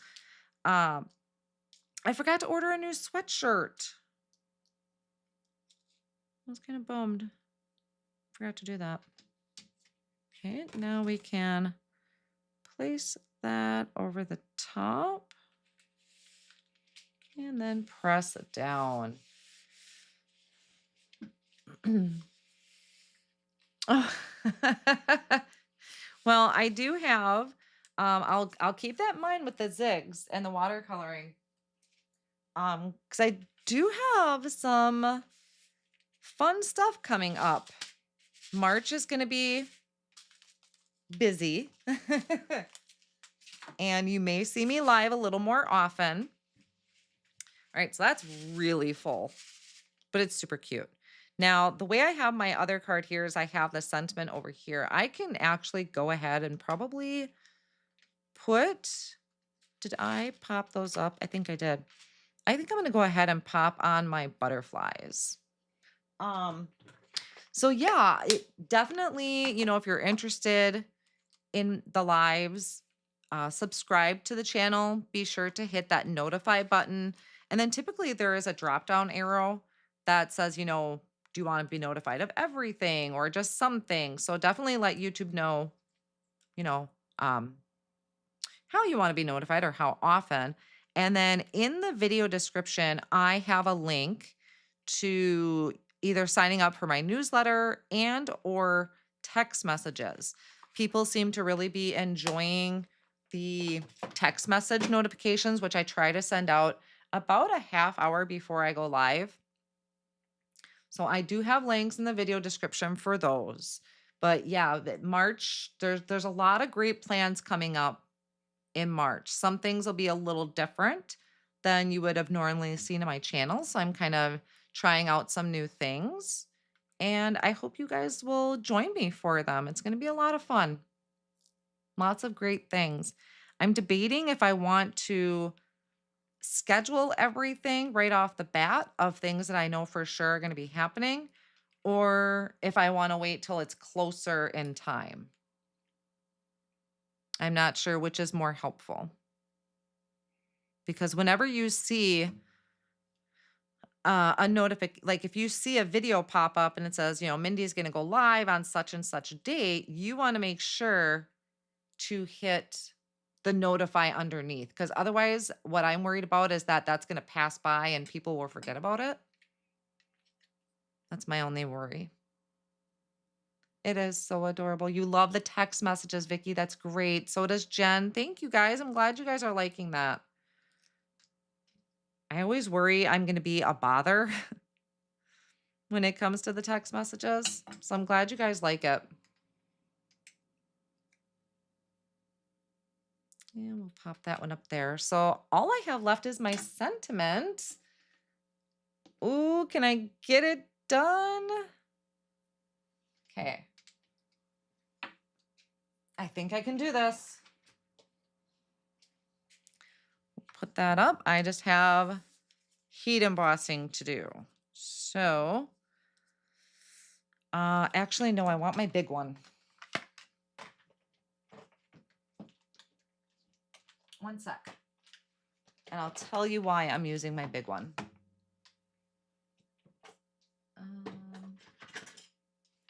I forgot to order a new sweatshirt. I was kind of bummed. Forgot to do that. Okay, now we can place that over the top and then press it down. Oh. Well, I do have, I'll keep that in mind with the zigs and the watercoloring. Because I do have some fun stuff coming up. March is going to be busy. And you may see me live a little more often. All right, so that's really full, but it's super cute. Now, the way I have my other card here is I have the sentiment over here. I can actually go ahead and probably did I pop those up? I think I did. I think I'm going to go ahead and pop on my butterflies. So yeah, it definitely, if you're interested in the lives, subscribe to the channel. Be sure to hit that notify button. And then typically there is a drop down arrow that says, do you want to be notified of everything or just something? So definitely let YouTube know, how you want to be notified or how often. And then in the video description, I have a link to either signing up for my newsletter and or text messages. People seem to really be enjoying the text message notifications, which I try to send out about a half hour before I go live. So I do have links in the video description for those. But yeah, March, there's a lot of great plans coming up in March. Some things will be a little different than you would have normally seen on my channel. So I'm kind of trying out some new things. And I hope you guys will join me for them. It's going to be a lot of fun. Lots of great things. I'm debating if I want to schedule everything right off the bat of things that I know for sure are going to be happening, or if I want to wait till it's closer in time. I'm not sure which is more helpful. Because whenever you see a notification, like if you see a video pop up and it says, Mindy's going to go live on such and such a date, you want to make sure to hit the notify underneath. Because otherwise, what I'm worried about is that that's going to pass by and people will forget about it. That's my only worry. It is so adorable. You love the text messages, Vicky. That's great. So does Jen. Thank you guys. I'm glad you guys are liking that. I always worry I'm going to be a bother when it comes to the text messages. So I'm glad you guys like it. And we'll pop that one up there. So all I have left is my sentiment. Ooh, can I get it done? Okay. I think I can do this. Put that up. I just have heat embossing to do. So, actually, no, I want my big one. One sec. And I'll tell you why I'm using my big one.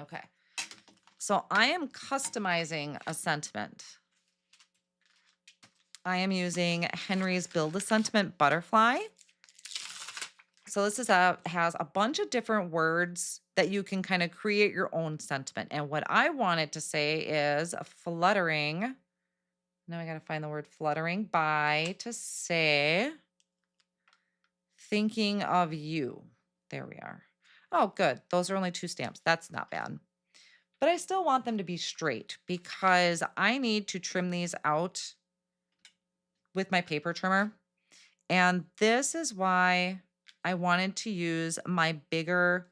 Okay. So I am customizing a sentiment. I am using Henry's Build a Sentiment Butterfly. So this is has a bunch of different words that you can kind of create your own sentiment. And what I wanted to say is fluttering. Now I got to find the word fluttering by to say thinking of you. There we are. Oh, good. Those are only 2 stamps. That's not bad. But I still want them to be straight because I need to trim these out with my paper trimmer. And this is why I wanted to use my bigger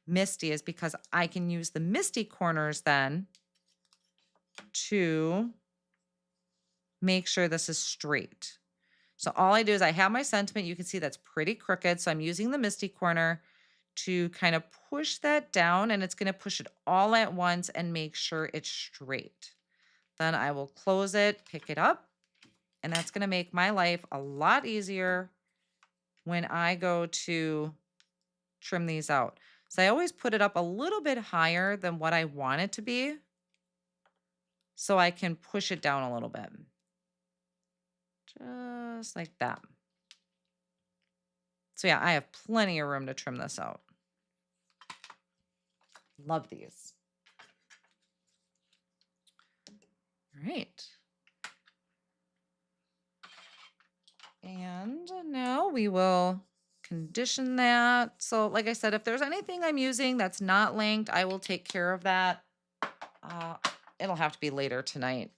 Misty, is because I can use the Misty corners then to make sure this is straight. So all I do is I have my sentiment. You can see that's pretty crooked. So I'm using the Misty corner to kind of push that down, and it's going to push it all at once and make sure it's straight. Then I will close it, pick it up, and that's going to make my life a lot easier when I go to trim these out. So I always put it up a little bit higher than what I want it to be so I can push it down a little bit. Just like that. So yeah, I have plenty of room to trim this out. Love these. All right. And now we will condition that. So like I said, if there's anything I'm using that's not linked, I will take care of that. It'll have to be later tonight.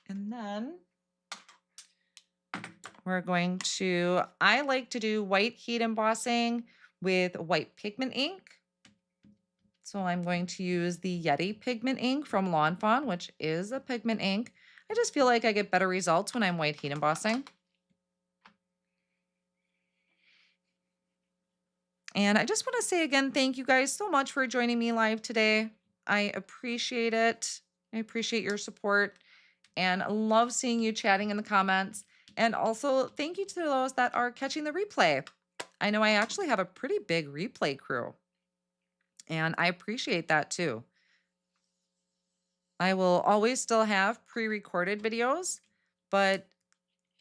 And then we're going to, I like to do white heat embossing with white pigment ink. So I'm going to use the Yeti pigment ink from Lawn Fawn, which is a pigment ink. I just feel like I get better results when I'm white heat embossing. And I just want to say again, thank you guys so much for joining me live today. I appreciate it. I appreciate your support and love seeing you chatting in the comments. And also thank you to those that are catching the replay. I know I actually have a pretty big replay crew, and I appreciate that too. I will always still have pre-recorded videos, but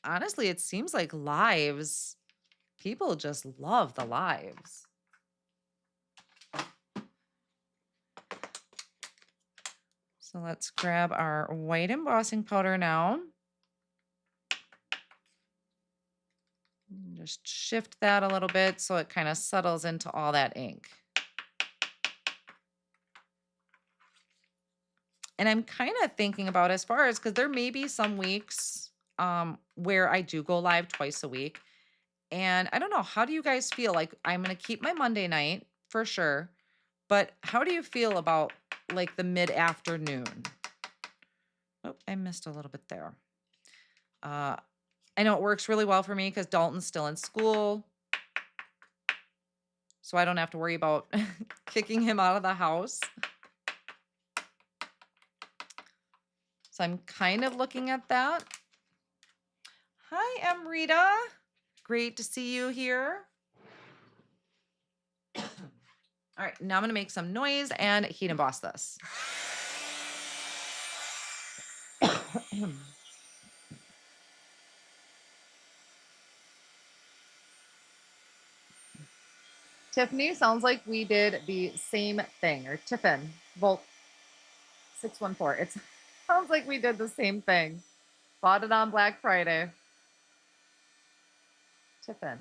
honestly, it seems like lives, people just love the lives. So let's grab our white embossing powder now. Just shift that a little bit so it kind of settles into all that ink. And I'm kind of thinking about, as far as, because there may be some weeks where I do go live twice a week. And I don't know, how do you guys feel? Like, I'm going to keep my Monday night for sure, but how do you feel about like the mid-afternoon? Oh, I missed a little bit there. I know it works really well for me because Dalton's still in school, so I don't have to worry about kicking him out of the house. So I'm kind of looking at that. Hi, Amrita. Great to see you here. All right, now I'm going to make some noise and heat emboss this. Tiffany, sounds like we did the same thing, or Tiffin, Volt 614. It sounds like we did the same thing. Bought it on Black Friday. Tiffin.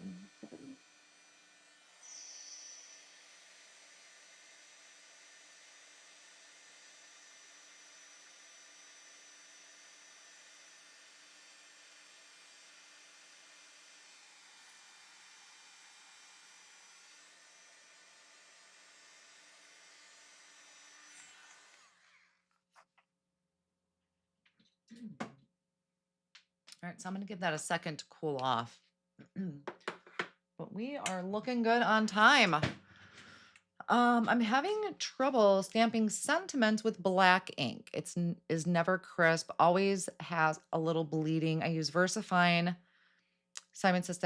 All right, so I'm going to give that a second to cool off. But we are looking good on time. I'm having trouble stamping sentiments with black ink. Is never crisp, always has a little bleeding. I use VersaFine, Simon Says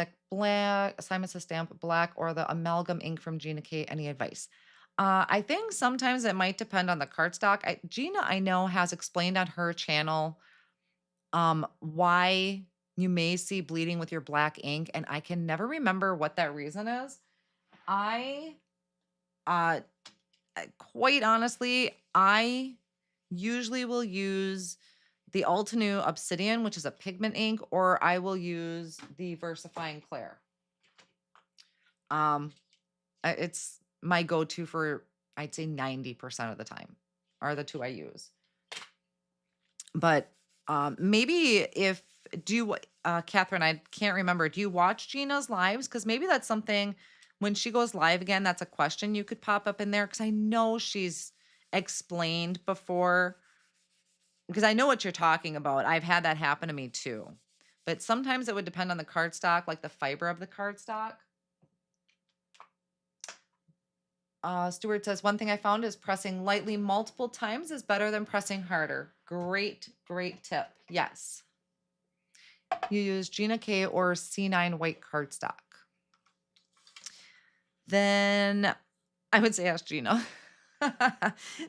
Stamp Black, or the amalgam ink from Gina K. Any advice? I think sometimes it might depend on the cardstock. Gina, I know, has explained on her channel why you may see bleeding with your black ink, and I can never remember what that reason is. Quite honestly, I usually will use the Altenew Obsidian, which is a pigment ink, or I will use the VersaFine Clair. It's my go-to for, I'd say 90% of the time are the two I use. But maybe Catherine, I can't remember. Do you watch Gina's lives? Because maybe that's something when she goes live again, that's a question you could pop up in there. Because I know she's explained before. Because I know what you're talking about. I've had that happen to me too. But sometimes it would depend on the cardstock, like the fiber of the cardstock. Stuart says, one thing I found is pressing lightly multiple times is better than pressing harder. Great, great tip. Yes. You use Gina K or C9 white cardstock. Then I would say ask Gina.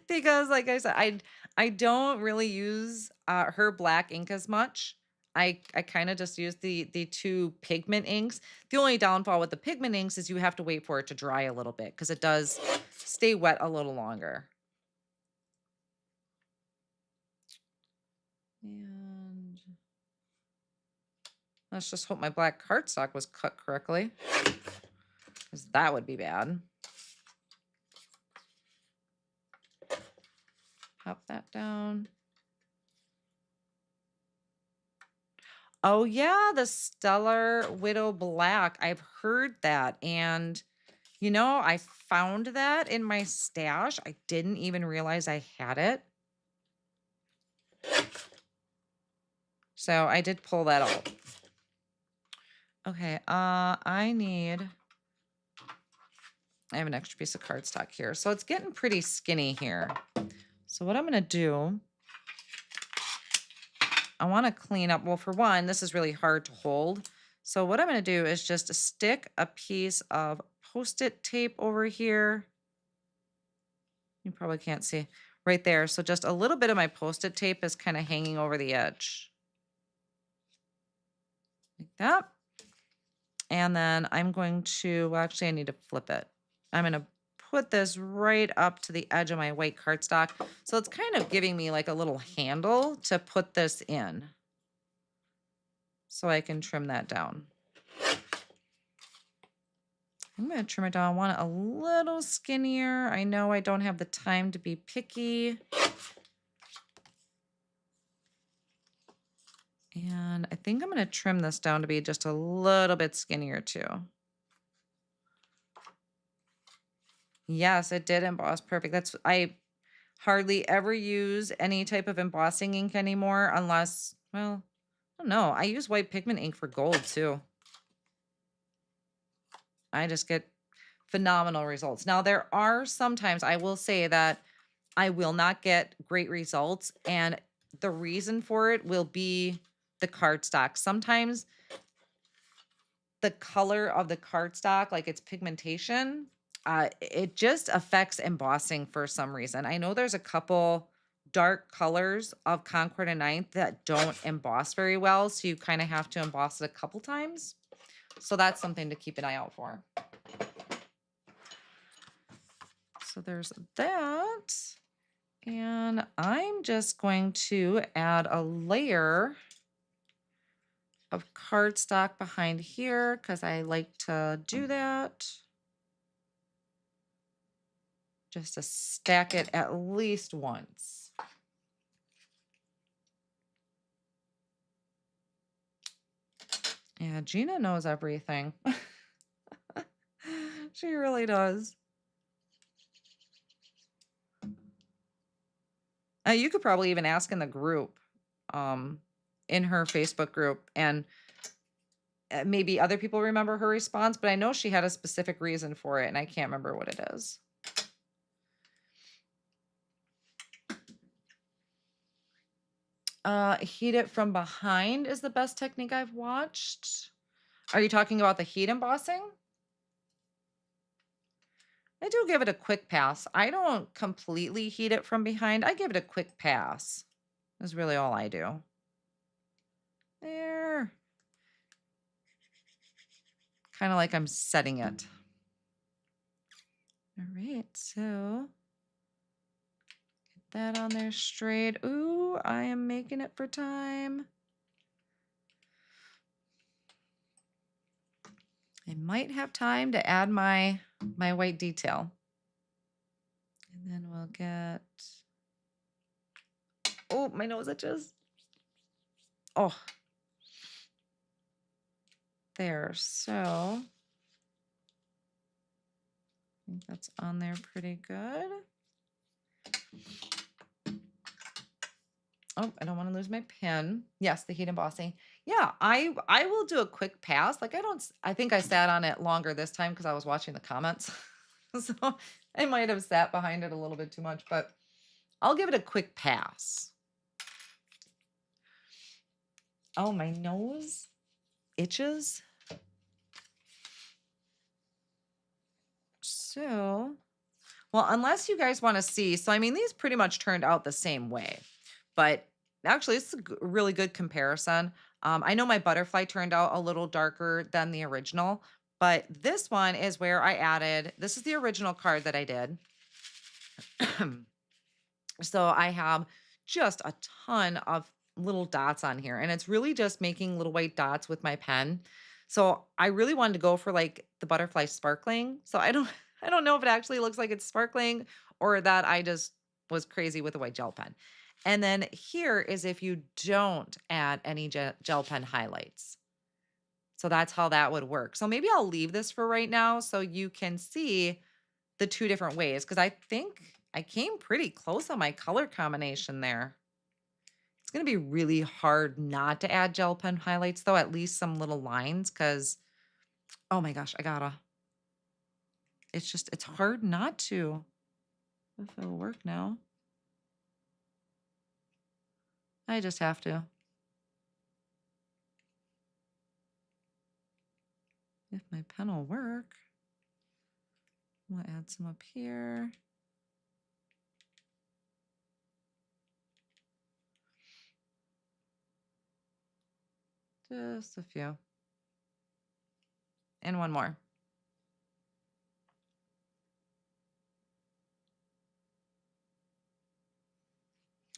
Because like I said, I don't really use her black ink as much. I kind of just use the two pigment inks. The only downfall with the pigment inks is you have to wait for it to dry a little bit because it does stay wet a little longer. And let's just hope my black cardstock was cut correctly, because that would be bad. Pop that down. Oh yeah, the Stellar Widow Black. I've heard that. And you know, I found that in my stash. I didn't even realize I had it. So I did pull that out. Okay, I have an extra piece of cardstock here. So it's getting pretty skinny here. So what I'm gonna do, I wanna clean up, well, for one, this is really hard to hold. So what I'm gonna do is just stick a piece of Post-it tape over here. You probably can't see right there. So just a little bit of my Post-it tape is kind of hanging over the edge. Like that. And then I'm going to, well, actually I need to flip it. I'm going to put this right up to the edge of my white cardstock. So it's kind of giving me like a little handle to put this in. So I can trim that down. I'm going to trim it down. I want it a little skinnier. I know I don't have the time to be picky. And I think I'm going to trim this down to be just a little bit skinnier too. Yes, it did emboss perfect. I hardly ever use any type of embossing ink anymore unless, well, I don't know. I use white pigment ink for gold too. I just get phenomenal results. Now, there are sometimes I will say that I will not get great results, and the reason for it will be the cardstock. Sometimes the color of the cardstock, like its pigmentation, it just affects embossing for some reason. I know there's a couple dark colors of Concord and Ninth that don't emboss very well, so you kind of have to emboss it a couple times. So that's something to keep an eye out for. So there's that. And I'm just going to add a layer of cardstock behind here because I like to do that. Just to stack it at least once. Yeah, Gina knows everything. She really does. You could probably even ask in the group, in her Facebook group, and maybe other people remember her response, but I know she had a specific reason for it, and I can't remember what it is. Heat it from behind is the best technique I've watched. Are you talking about the heat embossing? I do give it a quick pass. I don't completely heat it from behind. I give it a quick pass. That's really all I do. There. Kind of like I'm setting it. All right, so get that on there straight. Ooh, I am making it for time. I might have time to add my white detail. And then we'll get, oh, my nose itches. Oh, there. So I think that's on there pretty good. Oh, I don't want to lose my pen. Yes, the heat embossing. Yeah, I will do a quick pass. Like I think I sat on it longer this time because I was watching the comments. So I might have sat behind it a little bit too much, but I'll give it a quick pass. Oh, my nose itches. So, well, unless you guys want to see, so I mean, these pretty much turned out the same way, but actually, it's a really good comparison. I know my butterfly turned out a little darker than the original, but this one is where I added, this is the original card that I did. So I have just a ton of little dots on here, and it's really just making little white dots with my pen. So I really wanted to go for like the butterfly sparkling. So I don't know if it actually looks like it's sparkling or that I just was crazy with a white gel pen. And then here is if you don't add any gel pen highlights. So that's how that would work. So maybe I'll leave this for right now so you can see the two different ways, because I think I came pretty close on my color combination there. It's going to be really hard not to add gel pen highlights, though, at least some little lines, because, oh my gosh, it's hard not to. If it'll work now. I just have to. If my pen will work. We'll add some up here. Just a few. And one more.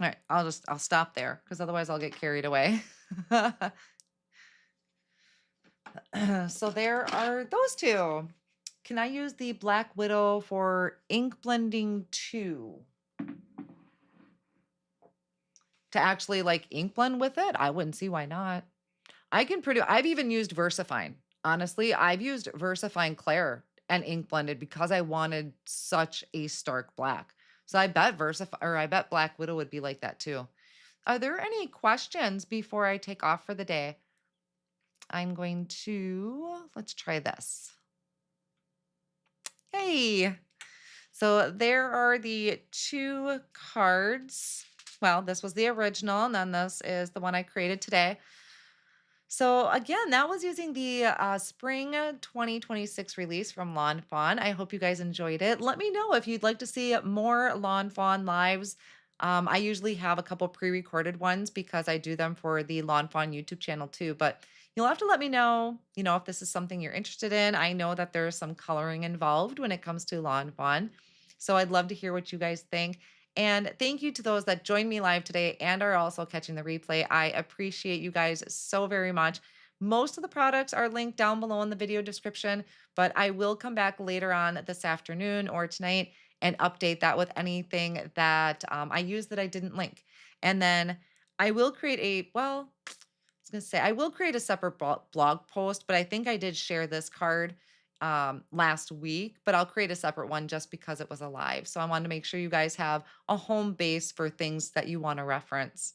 All right, I'll stop there because otherwise I'll get carried away. So there are those two. Can I use the Black Widow for ink blending 2? To actually like ink blend with it? I wouldn't see why not. I've even used VersaFine. Honestly, I've used VersaFine Clair and ink blended because I wanted such a stark black. So I bet Black Widow would be like that too. Are there any questions before I take off for the day? Let's try this. Hey, so there are the two cards. Well, this was the original, and then this is the one I created today. So again, that was using the spring 2026 release from Lawn Fawn. I hope you guys enjoyed it. Let me know if you'd like to see more Lawn Fawn lives. I usually have a couple pre-recorded ones because I do them for the Lawn Fawn YouTube channel too. But you'll have to let me know, if this is something you're interested in. I know that there's some coloring involved when it comes to Lawn Fawn. So I'd love to hear what you guys think. And thank you to those that joined me live today and are also catching the replay. I appreciate you guys so very much. Most of the products are linked down below in the video description, but I will come back later on this afternoon or tonight and update that with anything that I use that I didn't link. And then I will create I was going to say, I will create a separate blog post, but I think I did share this card last week, but I'll create a separate one just because it was a live. So I wanted to make sure you guys have a home base for things that you want to reference.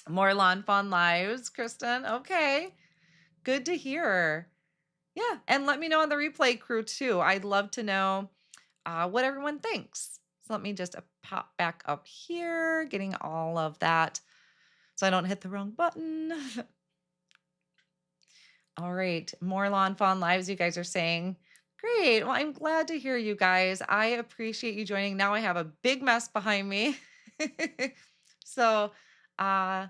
More Lawn Fawn lives, Kristen. Okay. Good to hear. Yeah. And let me know on the replay crew too. I'd love to know what everyone thinks. So let me just pop back up here, getting all of that so I don't hit the wrong button. All right, more Lawn Fawn lives, you guys are saying. Great. Well, I'm glad to hear you guys. I appreciate you joining. Now I have a big mess behind me. So, uh,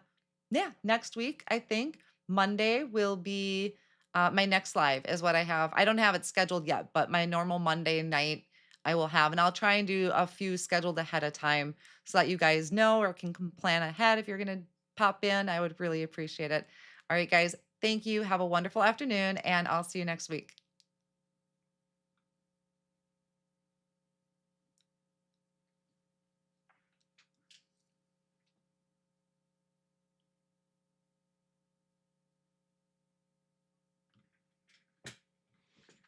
yeah, next week, I think Monday will be my next live, is what I have. I don't have it scheduled yet, but my normal Monday night I will have, and I'll try and do a few scheduled ahead of time so that you guys know or can plan ahead if you're going to pop in. I would really appreciate it. All right, guys. Thank you. Have a wonderful afternoon, and I'll see you next week.